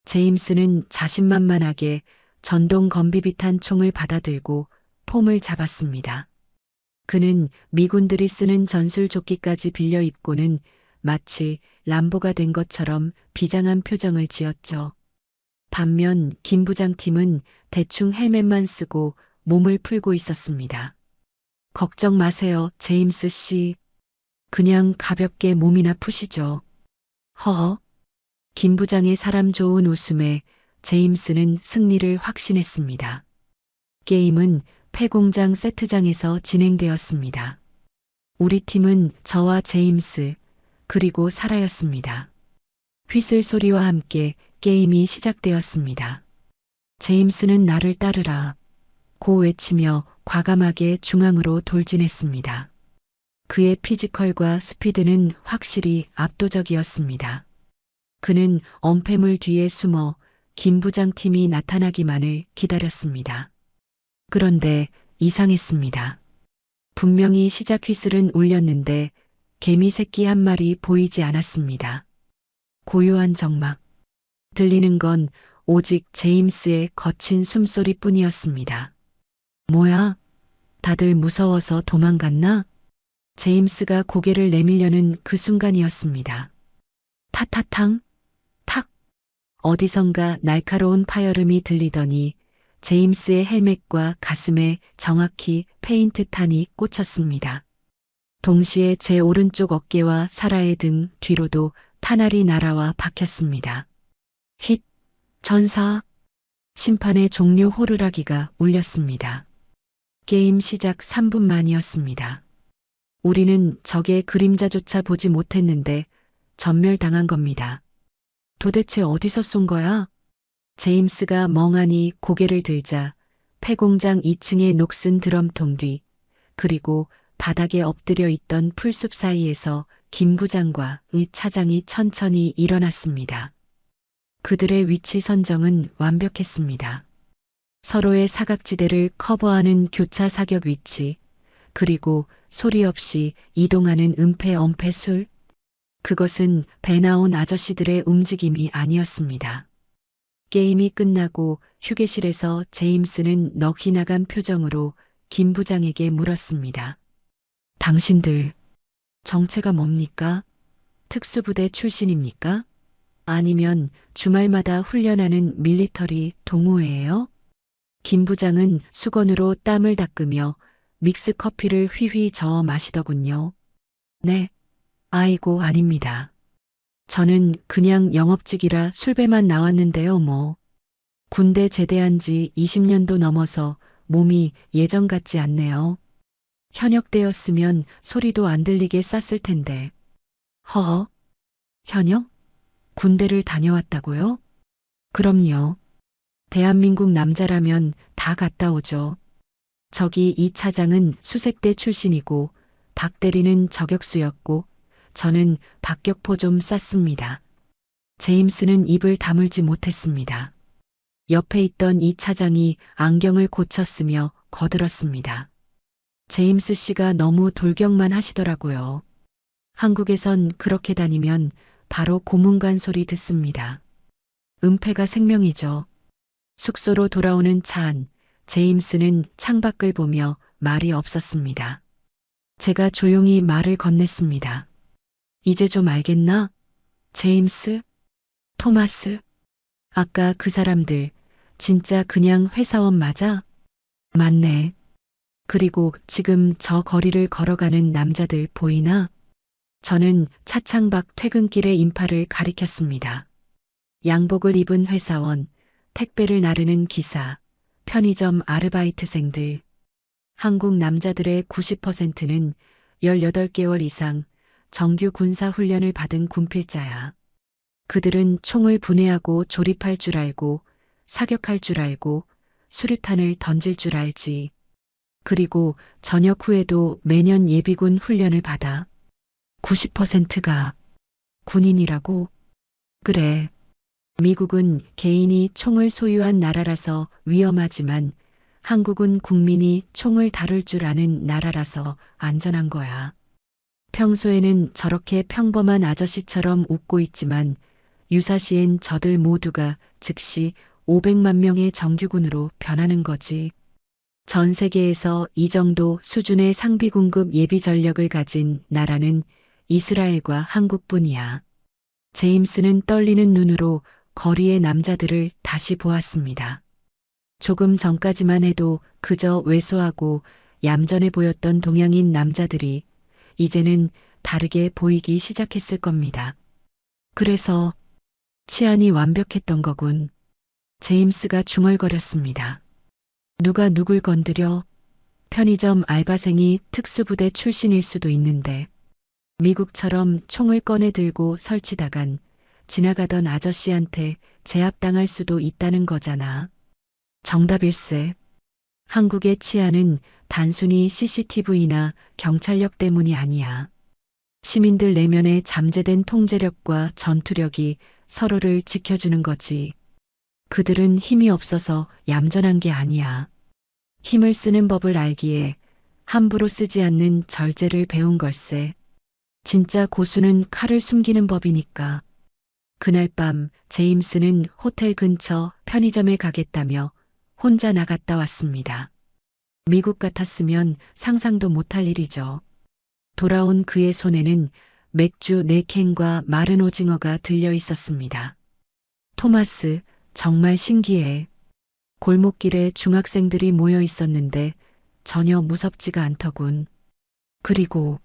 제임스는 자신만만하게 전동 건비비탄 총을 받아들고 폼을 잡았습니다. 그는 미군들이 쓰는 전술조끼까지 빌려 입고는 마치 람보가 된 것처럼 비장한 표정을 지었죠. 반면 김 부장팀은 대충 헬멧만 쓰고 몸을 풀고 있었습니다. 걱정 마세요, 제임스 씨. 그냥 가볍게 몸이나 푸시죠. 허허. 김 부장의 사람 좋은 웃음에 제임스는 승리를 확신했습니다. 게임은 폐공장 세트장에서 진행되었습니다. 우리 팀은 저와 제임스, 그리고 사라였습니다. 휘슬 소리와 함께 게임이 시작되었습니다. 제임스는 나를 따르라 고 외치며 과감하게 중앙으로 돌진했습니다. 그의 피지컬과 스피드는 확실히 압도적이었습니다. 그는 엄폐물 뒤에 숨어 김 부장팀이 나타나기만을 기다렸습니다. 그런데 이상했습니다. 분명히 시작 휘슬은 울렸는데 개미 새끼 한 마리 보이지 않았습니다. 고요한 정막. 들리는 건 오직 제임스의 거친 숨소리뿐이었습니다. 뭐야? 다들 무서워서 도망갔나? 제임스가 고개를 내밀려는 그 순간이었습니다. 타타탕, 탁. 어디선가 날카로운 파열음이 들리더니 제임스의 헬멧과 가슴에 정확히 페인트탄이 꽂혔습니다. 동시에 제 오른쪽 어깨와 사라의 등 뒤로도 탄알이 날아와 박혔습니다. 힛, 전사. 심판의 종료 호루라기가 울렸습니다. 게임 시작 3분 만이었습니다. 우리는 적의 그림자조차 보지 못했는데 전멸당한 겁니다. 도대체 어디서 쏜 거야? 제임스가 멍하니 고개를 들자 폐공장 2층의 녹슨 드럼통 뒤, 그리고 바닥에 엎드려 있던 풀숲 사이에서 김 부장과 의 차장이 천천히 일어났습니다. 그들의 위치 선정은 완벽했습니다. 서로의 사각지대를 커버하는 교차 사격 위치, 그리고 소리 없이 이동하는 은폐-엄폐술. 그것은 배 나온 아저씨들의 움직임이 아니었습니다. 게임이 끝나고 휴게실에서 제임스는 넋이 나간 표정으로 김 부장에게 물었습니다. 당신들, 정체가 뭡니까? 특수부대 출신입니까? 아니면 주말마다 훈련하는 밀리터리 동호회예요? 김 부장은 수건으로 땀을 닦으며 믹스 커피를 휘휘 저어 마시더군요. 네. 아이고, 아닙니다. 저는 그냥 영업직이라 술배만 나왔는데요, 뭐. 군대 제대한 지 20년도 넘어서 몸이 예전 같지 않네요. 현역대였으면 소리도 안 들리게 쐈을 텐데. 허허? 현역? 군대를 다녀왔다고요? 그럼요. 대한민국 남자라면 다 갔다 오죠. 저기 이 차장은 수색대 출신이고 박 대리는 저격수였고 저는 박격포 좀 쐈습니다. 제임스는 입을 다물지 못했습니다. 옆에 있던 이 차장이 안경을 고쳤으며 거들었습니다. 제임스 씨가 너무 돌격만 하시더라고요. 한국에선 그렇게 다니면 바로 고문관 소리 듣습니다. 은폐가 생명이죠. 숙소로 돌아오는 차 안, 제임스는 창밖을 보며 말이 없었습니다. 제가 조용히 말을 건넸습니다. 이제 좀 알겠나? 제임스? 토마스? 아까 그 사람들, 진짜 그냥 회사원 맞아? 맞네. 그리고 지금 저 거리를 걸어가는 남자들 보이나? 저는 차창 밖 퇴근길의 인파를 가리켰습니다. 양복을 입은 회사원, 택배를 나르는 기사, 편의점 아르바이트생들. 한국 남자들의 90%는 18개월 이상 정규 군사 훈련을 받은 군필자야. 그들은 총을 분해하고 조립할 줄 알고, 사격할 줄 알고, 수류탄을 던질 줄 알지. 그리고 전역 후에도 매년 예비군 훈련을 받아. 90%가 군인이라고? 그래. 미국은 개인이 총을 소유한 나라라서 위험하지만 한국은 국민이 총을 다룰 줄 아는 나라라서 안전한 거야. 평소에는 저렇게 평범한 아저씨처럼 웃고 있지만 유사시엔 저들 모두가 즉시 500만 명의 정규군으로 변하는 거지. 전 세계에서 이 정도 수준의 상비 공급 예비 전력을 가진 나라는 이스라엘과 한국뿐이야. 제임스는 떨리는 눈으로 거리의 남자들을 다시 보았습니다. 조금 전까지만 해도 그저 왜소하고 얌전해 보였던 동양인 남자들이 이제는 다르게 보이기 시작했을 겁니다. 그래서 치안이 완벽했던 거군. 제임스가 중얼거렸습니다. 누가 누굴 건드려? 편의점 알바생이 특수부대 출신일 수도 있는데 미국처럼 총을 꺼내 들고 설치다간 지나가던 아저씨한테 제압당할 수도 있다는 거잖아. 정답일세. 한국의 치안은 단순히 CCTV나 경찰력 때문이 아니야. 시민들 내면의 잠재된 통제력과 전투력이 서로를 지켜주는 거지. 그들은 힘이 없어서 얌전한 게 아니야. 힘을 쓰는 법을 알기에 함부로 쓰지 않는 절제를 배운 걸세. 진짜 고수는 칼을 숨기는 법이니까. 그날 밤 제임스는 호텔 근처 편의점에 가겠다며 혼자 나갔다 왔습니다. 미국 같았으면 상상도 못할 일이죠. 돌아온 그의 손에는 맥주 4캔과 마른 오징어가 들려 있었습니다. 토마스, 정말 신기해. 골목길에 중학생들이 모여 있었는데 전혀 무섭지가 않더군. 그리고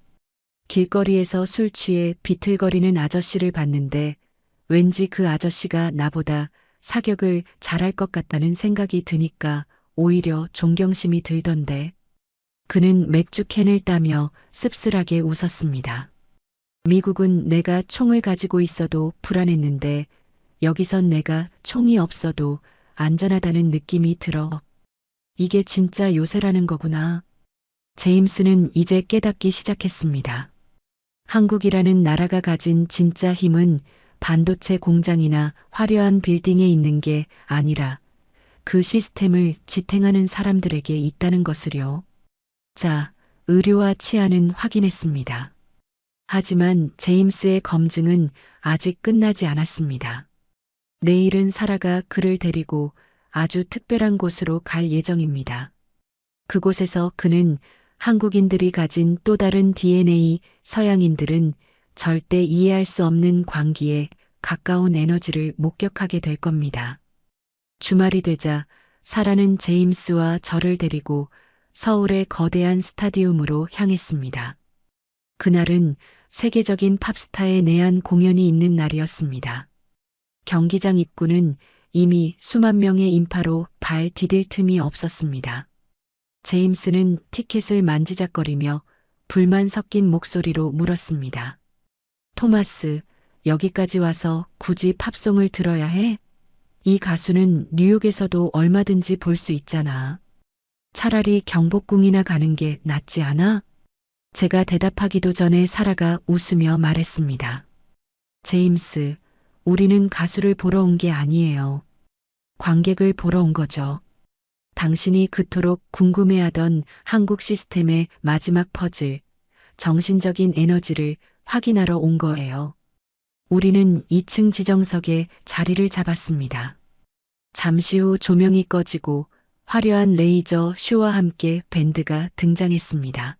길거리에서 술 취해 비틀거리는 아저씨를 봤는데 왠지 그 아저씨가 나보다 사격을 잘할 것 같다는 생각이 드니까 오히려 존경심이 들던데. 그는 맥주캔을 따며 씁쓸하게 웃었습니다. 미국은 내가 총을 가지고 있어도 불안했는데 여기선 내가 총이 없어도 안전하다는 느낌이 들어. 이게 진짜 요새라는 거구나. 제임스는 이제 깨닫기 시작했습니다. 한국이라는 나라가 가진 진짜 힘은 반도체 공장이나 화려한 빌딩에 있는 게 아니라 그 시스템을 지탱하는 사람들에게 있다는 것을요. 자, 의료와 치안은 확인했습니다. 하지만 제임스의 검증은 아직 끝나지 않았습니다. 내일은 사라가 그를 데리고 아주 특별한 곳으로 갈 예정입니다. 그곳에서 그는 한국인들이 가진 또 다른 DNA, 서양인들은 절대 이해할 수 없는 광기에 가까운 에너지를 목격하게 될 겁니다. 주말이 되자 사라는 제임스와 저를 데리고 서울의 거대한 스타디움으로 향했습니다. 그날은 세계적인 팝스타의 내한 공연이 있는 날이었습니다. 경기장 입구는 이미 수만 명의 인파로 발 디딜 틈이 없었습니다. 제임스는 티켓을 만지작거리며 불만 섞인 목소리로 물었습니다. 토마스, 여기까지 와서 굳이 팝송을 들어야 해? 이 가수는 뉴욕에서도 얼마든지 볼 수 있잖아. 차라리 경복궁이나 가는 게 낫지 않아? 제가 대답하기도 전에 사라가 웃으며 말했습니다. 제임스, 우리는 가수를 보러 온 게 아니에요. 관객을 보러 온 거죠. 당신이 그토록 궁금해하던 한국 시스템의 마지막 퍼즐, 정신적인 에너지를 확인하러 온 거예요. 우리는 2층 지정석에 자리를 잡았습니다. 잠시 후 조명이 꺼지고 화려한 레이저 쇼와 함께 밴드가 등장했습니다.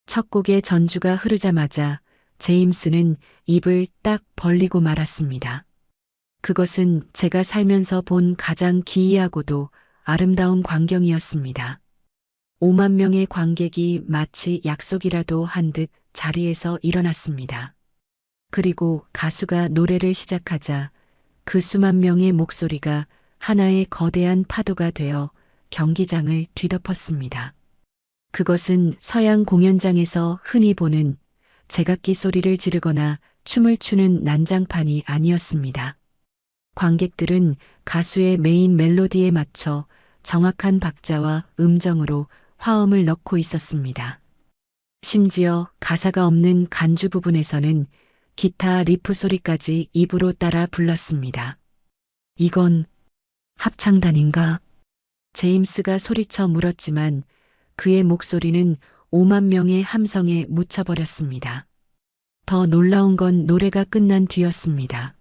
첫 곡의 전주가 흐르자마자 제임스는 입을 딱 벌리고 말았습니다. 그것은 제가 살면서 본 가장 기이하고도 아름다운 광경이었습니다. 5만 명의 관객이 마치 약속이라도 한 듯 자리에서 일어났습니다. 그리고 가수가 노래를 시작하자 그 수만 명의 목소리가 하나의 거대한 파도가 되어 경기장을 뒤덮었습니다. 그것은 서양 공연장에서 흔히 보는 제각기 소리를 지르거나 춤을 추는 난장판이 아니었습니다. 관객들은 가수의 메인 멜로디에 맞춰 정확한 박자와 음정으로 화음을 넣고 있었습니다. 심지어 가사가 없는 간주 부분에서는 기타 리프 소리까지 입으로 따라 불렀습니다. 이건 합창단인가? 제임스가 소리쳐 물었지만 그의 목소리는 5만 명의 함성에 묻혀버렸습니다. 더 놀라운 건 노래가 끝난 뒤였습니다.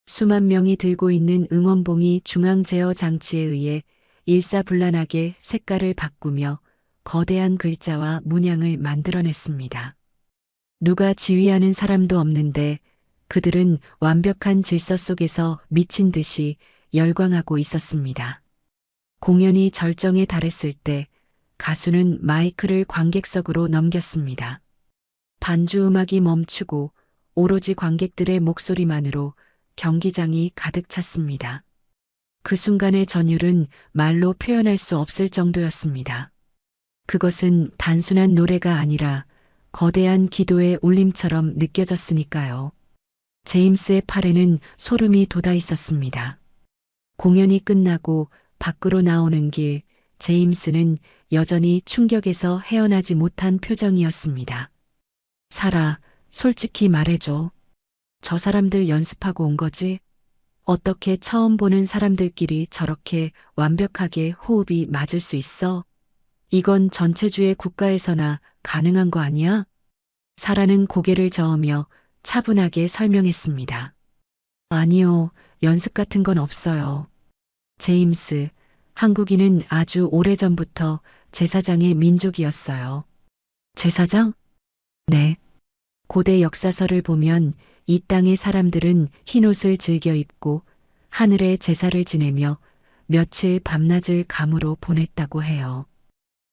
수만 명이 들고 있는 응원봉이 중앙 제어 장치에 의해 일사불란하게 색깔을 바꾸며 거대한 글자와 문양을 만들어냈습니다. 누가 지휘하는 사람도 없는데 그들은 완벽한 질서 속에서 미친 듯이 열광하고 있었습니다. 공연이 절정에 달했을 때 가수는 마이크를 관객석으로 넘겼습니다. 반주 음악이 멈추고 오로지 관객들의 목소리만으로 경기장이 가득 찼습니다. 그 순간의 전율은 말로 표현할 수 없을 정도였습니다. 그것은 단순한 노래가 아니라 거대한 기도의 울림처럼 느껴졌으니까요. 제임스의 팔에는 소름이 돋아 있었습니다. 공연이 끝나고 밖으로 나오는 길, 제임스는 여전히 충격에서 헤어나지 못한 표정이었습니다. 사라, 솔직히 말해줘. 저 사람들 연습하고 온 거지? 어떻게 처음 보는 사람들끼리 저렇게 완벽하게 호흡이 맞을 수 있어? 이건 전체주의 국가에서나 가능한 거 아니야? 사라는 고개를 저으며 차분하게 설명했습니다. 아니요, 연습 같은 건 없어요. 제임스, 한국인은 아주 오래전부터 제사장의 민족이었어요. 제사장? 네. 고대 역사서를 보면 이 땅의 사람들은 흰옷을 즐겨 입고 하늘에 제사를 지내며 며칠 밤낮을 감으로 보냈다고 해요.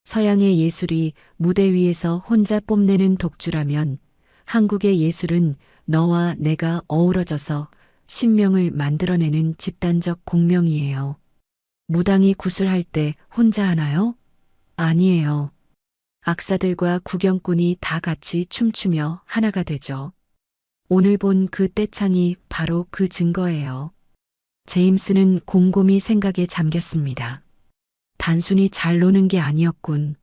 서양의 예술이 무대 위에서 혼자 뽐내는 독주라면 한국의 예술은 너와 내가 어우러져서 신명을 만들어내는 집단적 공명이에요. 무당이 구슬할 때 혼자 하나요? 아니에요. 악사들과 구경꾼이 다 같이 춤추며 하나가 되죠. 오늘 본 그 떼창이 바로 그 증거예요. 제임스는 곰곰이 생각에 잠겼습니다. 단순히 잘 노는 게 아니었군.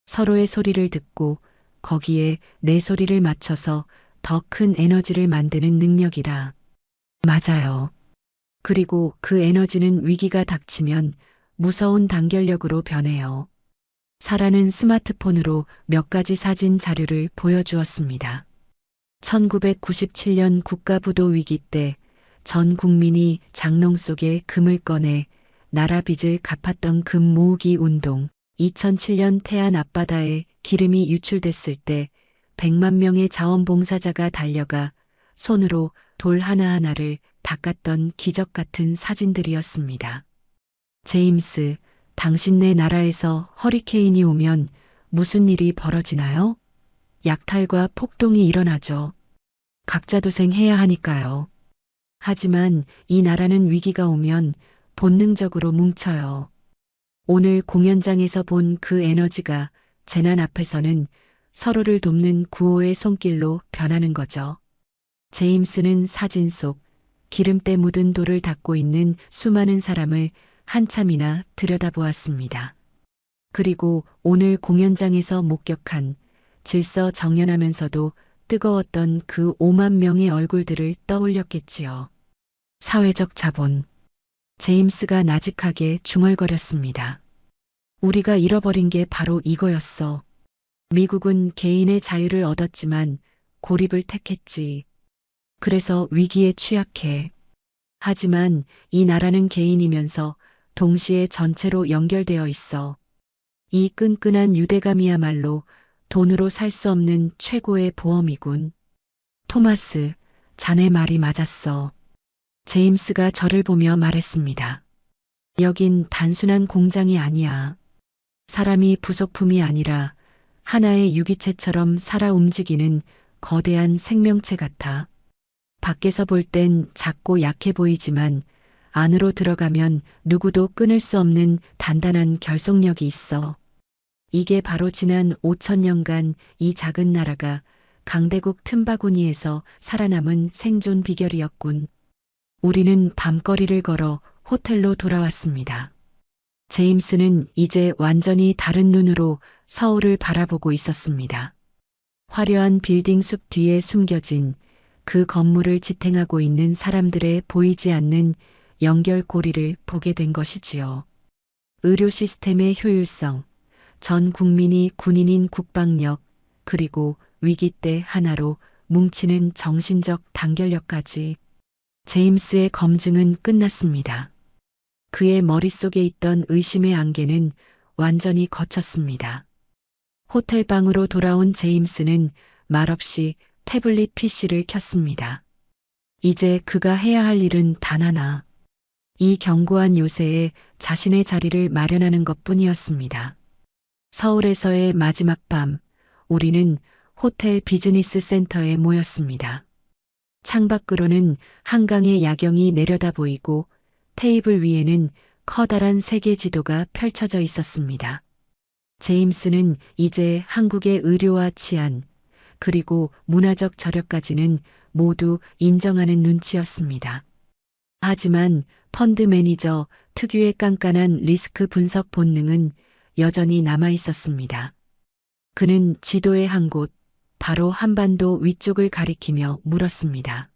서로의 소리를 듣고 거기에 내 소리를 맞춰서 더 큰 에너지를 만드는 능력이라. 맞아요. 그리고 그 에너지는 위기가 닥치면 무서운 단결력으로 변해요. 사라는 스마트폰으로 몇 가지 사진 자료를 보여주었습니다. 1997년 국가부도 위기 때 전 국민이 장롱 속에 금을 꺼내 나라 빚을 갚았던 금 모으기 운동, 2007년 태안 앞바다에 기름이 유출됐을 때 100만 명의 자원봉사자가 달려가 손으로 돌 하나하나를 닦았던 기적 같은 사진들이었습니다. 제임스, 당신네 나라에서 허리케인이 오면 무슨 일이 벌어지나요? 약탈과 폭동이 일어나죠. 각자 도생해야 하니까요. 하지만 이 나라는 위기가 오면 본능적으로 뭉쳐요. 오늘 공연장에서 본 그 에너지가 재난 앞에서는 서로를 돕는 구호의 손길로 변하는 거죠. 제임스는 사진 속 기름때 묻은 돌을 닦고 있는 수많은 사람을 한참이나 들여다보았습니다. 그리고 오늘 공연장에서 목격한 질서 정연하면서도 뜨거웠던 그 5만 명의 얼굴들을 떠올렸겠지요. 사회적 자본. 제임스가 나직하게 중얼거렸습니다. 우리가 잃어버린 게 바로 이거였어. 미국은 개인의 자유를 얻었지만 고립을 택했지. 그래서 위기에 취약해. 하지만 이 나라는 개인이면서 동시에 전체로 연결되어 있어. 이 끈끈한 유대감이야말로 돈으로 살 수 없는 최고의 보험이군. 토마스, 자네 말이 맞았어. 제임스가 저를 보며 말했습니다. 여긴 단순한 공장이 아니야. 사람이 부속품이 아니라 하나의 유기체처럼 살아 움직이는 거대한 생명체 같아. 밖에서 볼 땐 작고 약해 보이지만 안으로 들어가면 누구도 끊을 수 없는 단단한 결속력이 있어. 이게 바로 지난 5천년간 이 작은 나라가 강대국 틈바구니에서 살아남은 생존 비결이었군. 우리는 밤거리를 걸어 호텔로 돌아왔습니다. 제임스는 이제 완전히 다른 눈으로 서울을 바라보고 있었습니다. 화려한 빌딩 숲 뒤에 숨겨진 그 건물을 지탱하고 있는 사람들의 보이지 않는 연결고리를 보게 된 것이지요. 의료 시스템의 효율성, 전 국민이 군인인 국방력, 그리고 위기 때 하나로 뭉치는 정신적 단결력까지 제임스의 검증은 끝났습니다. 그의 머릿속에 있던 의심의 안개는 완전히 걷혔습니다. 호텔 방으로 돌아온 제임스는 말없이 태블릿 PC를 켰습니다. 이제 그가 해야 할 일은 단 하나. 이 견고한 요새에 자신의 자리를 마련하는 것뿐이었습니다. 서울에서의 마지막 밤, 우리는 호텔 비즈니스 센터에 모였습니다. 창밖으로는 한강의 야경이 내려다 보이고 테이블 위에는 커다란 세계 지도가 펼쳐져 있었습니다. 제임스는 이제 한국의 의료와 치안, 그리고 문화적 저력까지는 모두 인정하는 눈치였습니다. 하지만 펀드 매니저 특유의 깐깐한 리스크 분석 본능은 여전히 남아 있었습니다. 그는 지도의 한 곳, 바로 한반도 위쪽을 가리키며 물었습니다.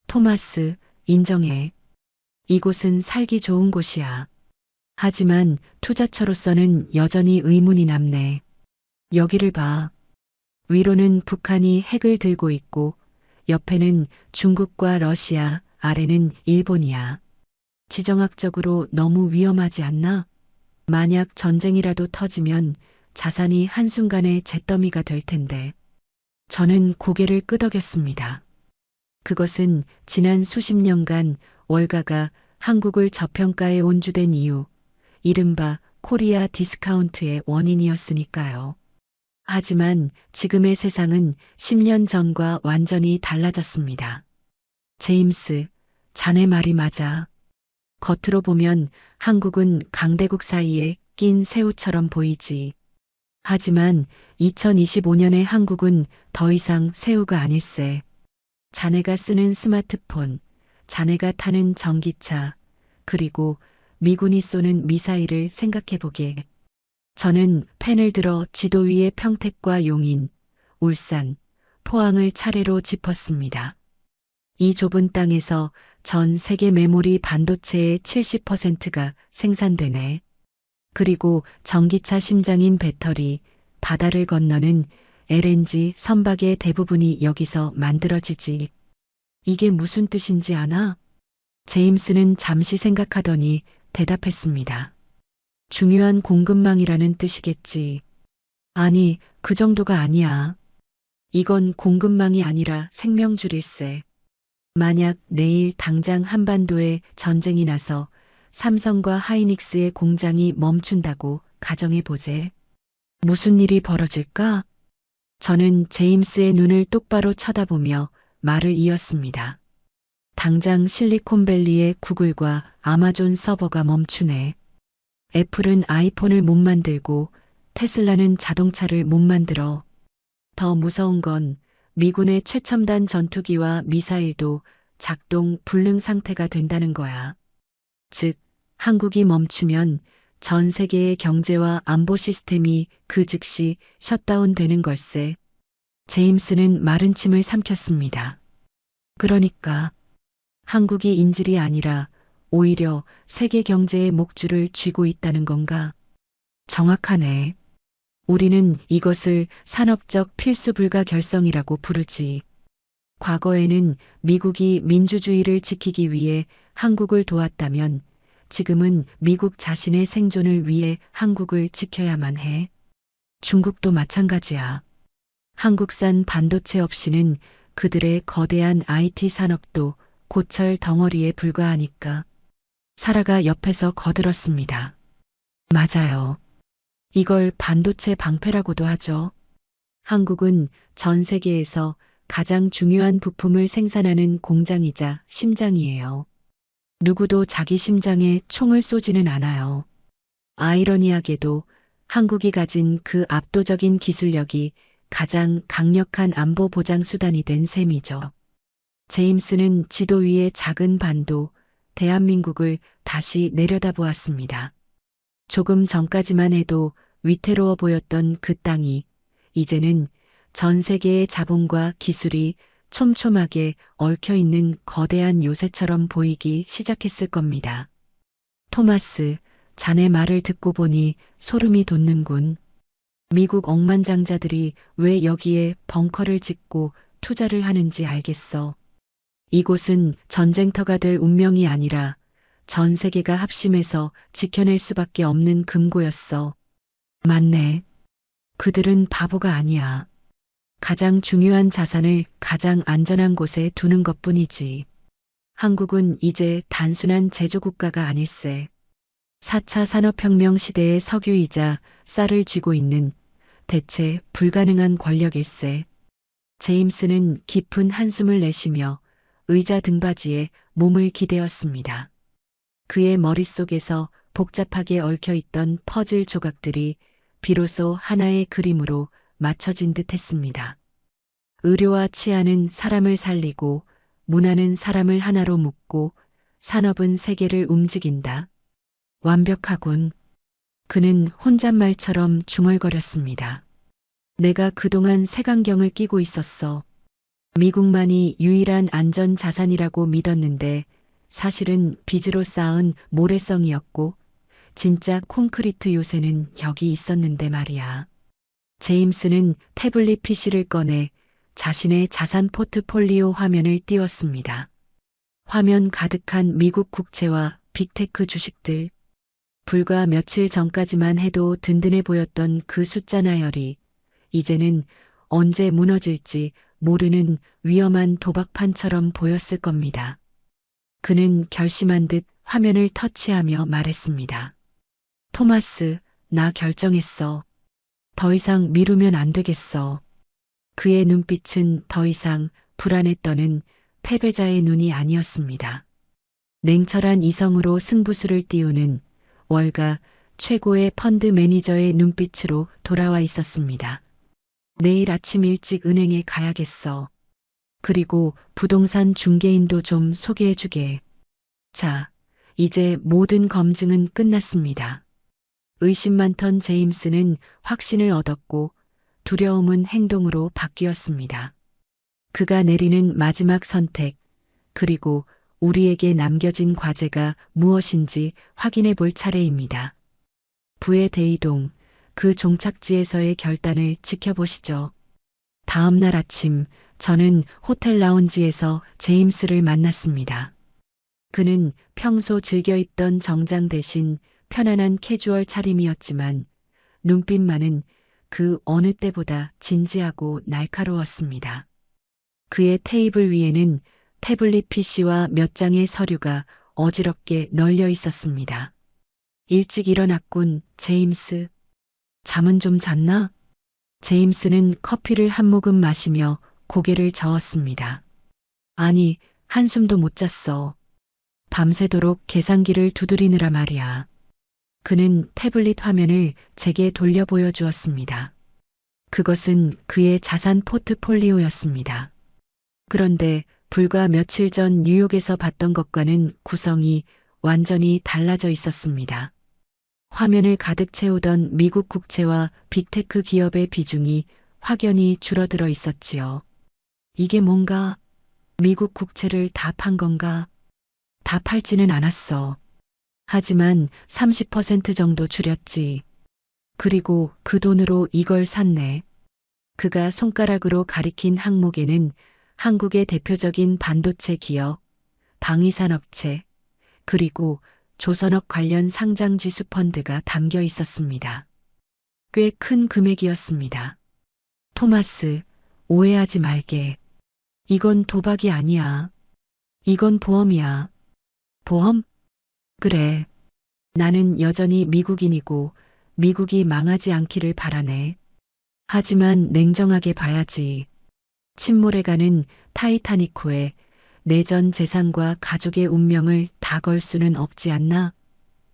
토마스, 인정해. 이곳은 살기 좋은 곳이야. 하지만 투자처로서는 여전히 의문이 남네. 여기를 봐. 위로는 북한이 핵을 들고 있고 옆에는 중국과 러시아, 아래는 일본이야. 지정학적으로 너무 위험하지 않나? 만약 전쟁이라도 터지면 자산이 한순간에 잿더미가 될 텐데. 저는 고개를 끄덕였습니다. 그것은 지난 수십 년간 월가가 한국을 저평가에 온주된 이유, 이른바 코리아 디스카운트의 원인이었으니까요. 하지만 지금의 세상은 10년 전과 완전히 달라졌습니다. 제임스, 자네 말이 맞아. 겉으로 보면 한국은 강대국 사이에 낀 새우처럼 보이지. 하지만 2025년의 한국은 더 이상 새우가 아닐세. 자네가 쓰는 스마트폰, 자네가 타는 전기차, 그리고 미군이 쏘는 미사일을 생각해보게. 저는 펜을 들어 지도 위의 평택과 용인, 울산, 포항을 차례로 짚었습니다. 이 좁은 땅에서 전 세계 메모리 반도체의 70%가 생산되네. 그리고 전기차 심장인 배터리, 바다를 건너는 LNG 선박의 대부분이 여기서 만들어지지. 이게 무슨 뜻인지 아나? 제임스는 잠시 생각하더니 대답했습니다. 중요한 공급망이라는 뜻이겠지. 아니, 그 정도가 아니야. 이건 공급망이 아니라 생명줄일세. 만약 내일 당장 한반도에 전쟁이 나서 삼성과 하이닉스의 공장이 멈춘다고 가정해보제. 무슨 일이 벌어질까? 저는 제임스의 눈을 똑바로 쳐다보며 말을 이었습니다. 당장 실리콘밸리의 구글과 아마존 서버가 멈추네. 애플은 아이폰을 못 만들고 테슬라는 자동차를 못 만들어. 더 무서운 건 미군의 최첨단 전투기와 미사일도 작동 불능 상태가 된다는 거야. 즉, 한국이 멈추면 전 세계의 경제와 안보 시스템이 그 즉시 셧다운 되는 걸세. 제임스는 마른 침을 삼켰습니다. 그러니까 한국이 인질이 아니라 오히려 세계 경제의 목줄을 쥐고 있다는 건가? 정확하네. 우리는 이것을 산업적 필수 불가 결성이라고 부르지. 과거에는 미국이 민주주의를 지키기 위해 한국을 도왔다면 지금은 미국 자신의 생존을 위해 한국을 지켜야만 해. 중국도 마찬가지야. 한국산 반도체 없이는 그들의 거대한 IT 산업도 고철 덩어리에 불과하니까. 사라가 옆에서 거들었습니다. 맞아요. 이걸 반도체 방패라고도 하죠. 한국은 전 세계에서 가장 중요한 부품을 생산하는 공장이자 심장이에요. 누구도 자기 심장에 총을 쏘지는 않아요. 아이러니하게도 한국이 가진 그 압도적인 기술력이 가장 강력한 안보 보장 수단이 된 셈이죠. 제임스는 지도 위의 작은 반도, 대한민국을 다시 내려다보았습니다. 조금 전까지만 해도 위태로워 보였던 그 땅이 이제는 전 세계의 자본과 기술이 촘촘하게 얽혀있는 거대한 요새처럼 보이기 시작했을 겁니다. 토마스, 자네 말을 듣고 보니 소름이 돋는군. 미국 억만장자들이 왜 여기에 벙커를 짓고 투자를 하는지 알겠어. 이곳은 전쟁터가 될 운명이 아니라 전 세계가 합심해서 지켜낼 수밖에 없는 금고였어. 맞네. 그들은 바보가 아니야. 가장 중요한 자산을 가장 안전한 곳에 두는 것뿐이지. 한국은 이제 단순한 제조국가가 아닐세. 4차 산업혁명 시대의 석유이자 쌀을 쥐고 있는 대체 불가능한 권력일세. 제임스는 깊은 한숨을 내쉬며 의자 등받이에 몸을 기대었습니다. 그의 머릿속에서 복잡하게 얽혀있던 퍼즐 조각들이 비로소 하나의 그림으로 맞춰진 듯 했습니다. 의료와 치안은 사람을 살리고 문화는 사람을 하나로 묶고 산업은 세계를 움직인다. 완벽하군. 그는 혼잣말처럼 중얼거렸습니다. 내가 그동안 색안경을 끼고 있었어. 미국만이 유일한 안전 자산이라고 믿었는데 사실은 빚으로 쌓은 모래성이었고 진짜 콘크리트 요새는 여기 있었는데 말이야. 제임스는 태블릿 PC를 꺼내 자신의 자산 포트폴리오 화면을 띄웠습니다. 화면 가득한 미국 국채와 빅테크 주식들. 불과 며칠 전까지만 해도 든든해 보였던 그 숫자 나열이 이제는 언제 무너질지 모르는 위험한 도박판처럼 보였을 겁니다. 그는 결심한 듯 화면을 터치하며 말했습니다. 토마스, 나 결정했어. 더 이상 미루면 안 되겠어. 그의 눈빛은 더 이상 불안에 떠는 패배자의 눈이 아니었습니다. 냉철한 이성으로 승부수를 띄우는 월가 최고의 펀드 매니저의 눈빛으로 돌아와 있었습니다. 내일 아침 일찍 은행에 가야겠어. 그리고 부동산 중개인도 좀 소개해주게. 자, 이제 모든 검증은 끝났습니다. 의심 많던 제임스는 확신을 얻었고 두려움은 행동으로 바뀌었습니다. 그가 내리는 마지막 선택, 그리고 우리에게 남겨진 과제가 무엇인지 확인해 볼 차례입니다. 부의 대이동, 그 종착지에서의 결단을 지켜보시죠. 다음 날 아침, 저는 호텔 라운지에서 제임스를 만났습니다. 그는 평소 즐겨 입던 정장 대신 편안한 캐주얼 차림이었지만 눈빛만은 그 어느 때보다 진지하고 날카로웠습니다. 그의 테이블 위에는 태블릿 PC와 몇 장의 서류가 어지럽게 널려 있었습니다. 일찍 일어났군, 제임스. 잠은 좀 잤나? 제임스는 커피를 한 모금 마시며 고개를 저었습니다. 아니, 한숨도 못 잤어. 밤새도록 계산기를 두드리느라 말이야. 그는 태블릿 화면을 제게 돌려 보여주었습니다. 그것은 그의 자산 포트폴리오였습니다. 그런데 불과 며칠 전 뉴욕에서 봤던 것과는 구성이 완전히 달라져 있었습니다. 화면을 가득 채우던 미국 국채와 빅테크 기업의 비중이 확연히 줄어들어 있었지요. 이게 뭔가? 미국 국채를 다 판 건가? 다 팔지는 않았어. 하지만 30% 정도 줄였지. 그리고 그 돈으로 이걸 샀네. 그가 손가락으로 가리킨 항목에는 한국의 대표적인 반도체 기업, 방위산업체, 그리고 조선업 관련 상장 지수 펀드가 담겨 있었습니다. 꽤 큰 금액이었습니다. 토마스, 오해하지 말게. 이건 도박이 아니야. 이건 보험이야. 보험? 그래. 나는 여전히 미국인이고 미국이 망하지 않기를 바라네. 하지만 냉정하게 봐야지. 침몰해가는 타이타닉호에 내 전 재산과 가족의 운명을 다 걸 수는 없지 않나?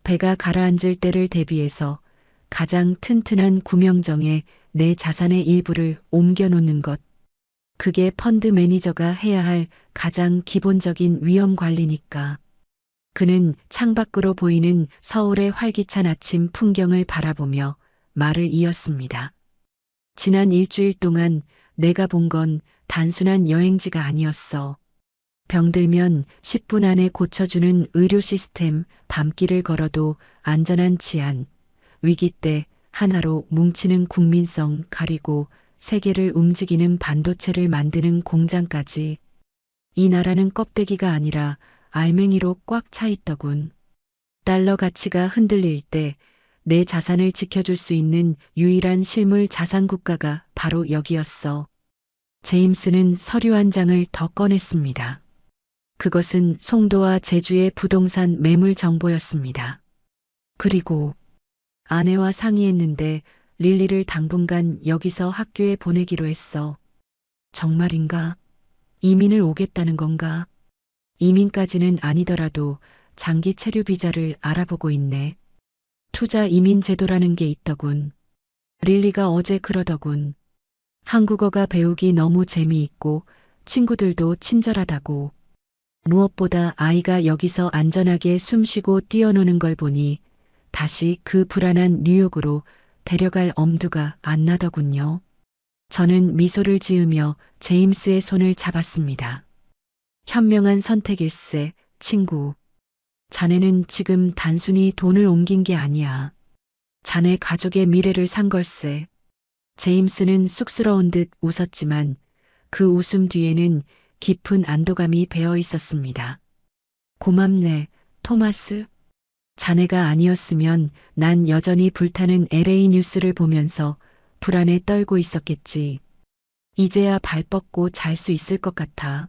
배가 가라앉을 때를 대비해서 가장 튼튼한 구명정에 내 자산의 일부를 옮겨놓는 것. 그게 펀드 매니저가 해야 할 가장 기본적인 위험 관리니까. 그는 창밖으로 보이는 서울의 활기찬 아침 풍경을 바라보며 말을 이었습니다. 지난 일주일 동안 내가 본 건 단순한 여행지가 아니었어. 병들면 10분 안에 고쳐주는 의료 시스템, 밤길을 걸어도 안전한 치안, 위기 때 하나로 뭉치는 국민성, 가리고 세계를 움직이는 반도체를 만드는 공장까지. 이 나라는 껍데기가 아니라 알맹이로 꽉 차 있더군. 달러 가치가 흔들릴 때 내 자산을 지켜줄 수 있는 유일한 실물 자산 국가가 바로 여기였어. 제임스는 서류 한 장을 더 꺼냈습니다. 그것은 송도와 제주의 부동산 매물 정보였습니다. 그리고 아내와 상의했는데 릴리를 당분간 여기서 학교에 보내기로 했어. 정말인가? 이민을 오겠다는 건가? 이민까지는 아니더라도 장기 체류 비자를 알아보고 있네. 투자 이민 제도라는 게 있더군. 릴리가 어제 그러더군. 한국어가 배우기 너무 재미있고 친구들도 친절하다고. 무엇보다 아이가 여기서 안전하게 숨쉬고 뛰어노는 걸 보니 다시 그 불안한 뉴욕으로 데려갈 엄두가 안 나더군요. 저는 미소를 지으며 제임스의 손을 잡았습니다. 현명한 선택일세, 친구. 자네는 지금 단순히 돈을 옮긴 게 아니야. 자네 가족의 미래를 산 걸세. 제임스는 쑥스러운 듯 웃었지만 그 웃음 뒤에는 깊은 안도감이 배어 있었습니다. 고맙네, 토마스. 자네가 아니었으면 난 여전히 불타는 LA 뉴스를 보면서 불안에 떨고 있었겠지. 이제야 발 뻗고 잘 수 있을 것 같아.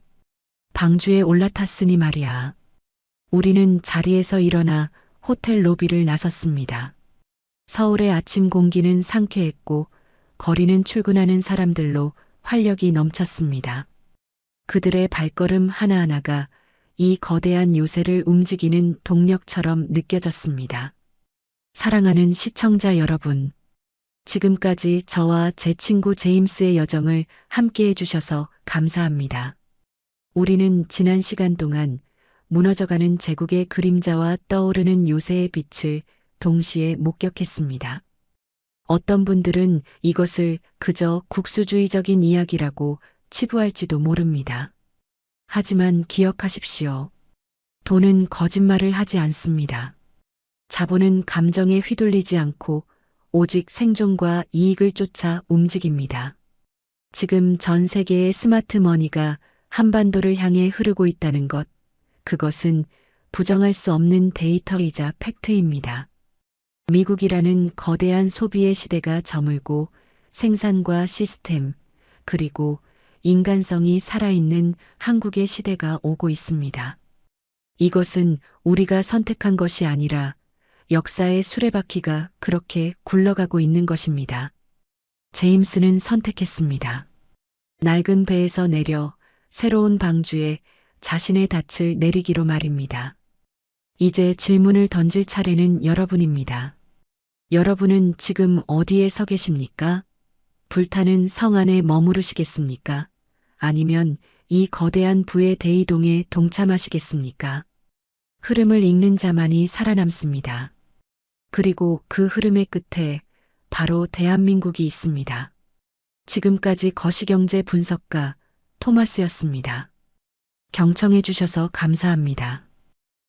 방주에 올라탔으니 말이야. 우리는 자리에서 일어나 호텔 로비를 나섰습니다. 서울의 아침 공기는 상쾌했고 거리는 출근하는 사람들로 활력이 넘쳤습니다. 그들의 발걸음 하나하나가 이 거대한 요새를 움직이는 동력처럼 느껴졌습니다. 사랑하는 시청자 여러분, 지금까지 저와 제 친구 제임스의 여정을 함께 해주셔서 감사합니다. 우리는 지난 시간 동안 무너져가는 제국의 그림자와 떠오르는 요새의 빛을 동시에 목격했습니다. 어떤 분들은 이것을 그저 국수주의적인 이야기라고 치부할지도 모릅니다. 하지만 기억하십시오. 돈은 거짓말을 하지 않습니다. 자본은 감정에 휘둘리지 않고 오직 생존과 이익을 쫓아 움직입니다. 지금 전 세계의 스마트 머니가 한반도를 향해 흐르고 있다는 것, 그것은 부정할 수 없는 데이터이자 팩트입니다. 미국이라는 거대한 소비의 시대가 저물고 생산과 시스템, 그리고 인간성이 살아있는 한국의 시대가 오고 있습니다. 이것은 우리가 선택한 것이 아니라 역사의 수레바퀴가 그렇게 굴러가고 있는 것입니다. 제임스는 선택했습니다. 낡은 배에서 내려 새로운 방주에 자신의 닻을 내리기로 말입니다. 이제 질문을 던질 차례는 여러분입니다. 여러분은 지금 어디에 서 계십니까? 불타는 성 안에 머무르시겠습니까? 아니면 이 거대한 부의 대이동에 동참하시겠습니까? 흐름을 읽는 자만이 살아남습니다. 그리고 그 흐름의 끝에 바로 대한민국이 있습니다. 지금까지 거시경제 분석가 토마스였습니다. 경청해 주셔서 감사합니다.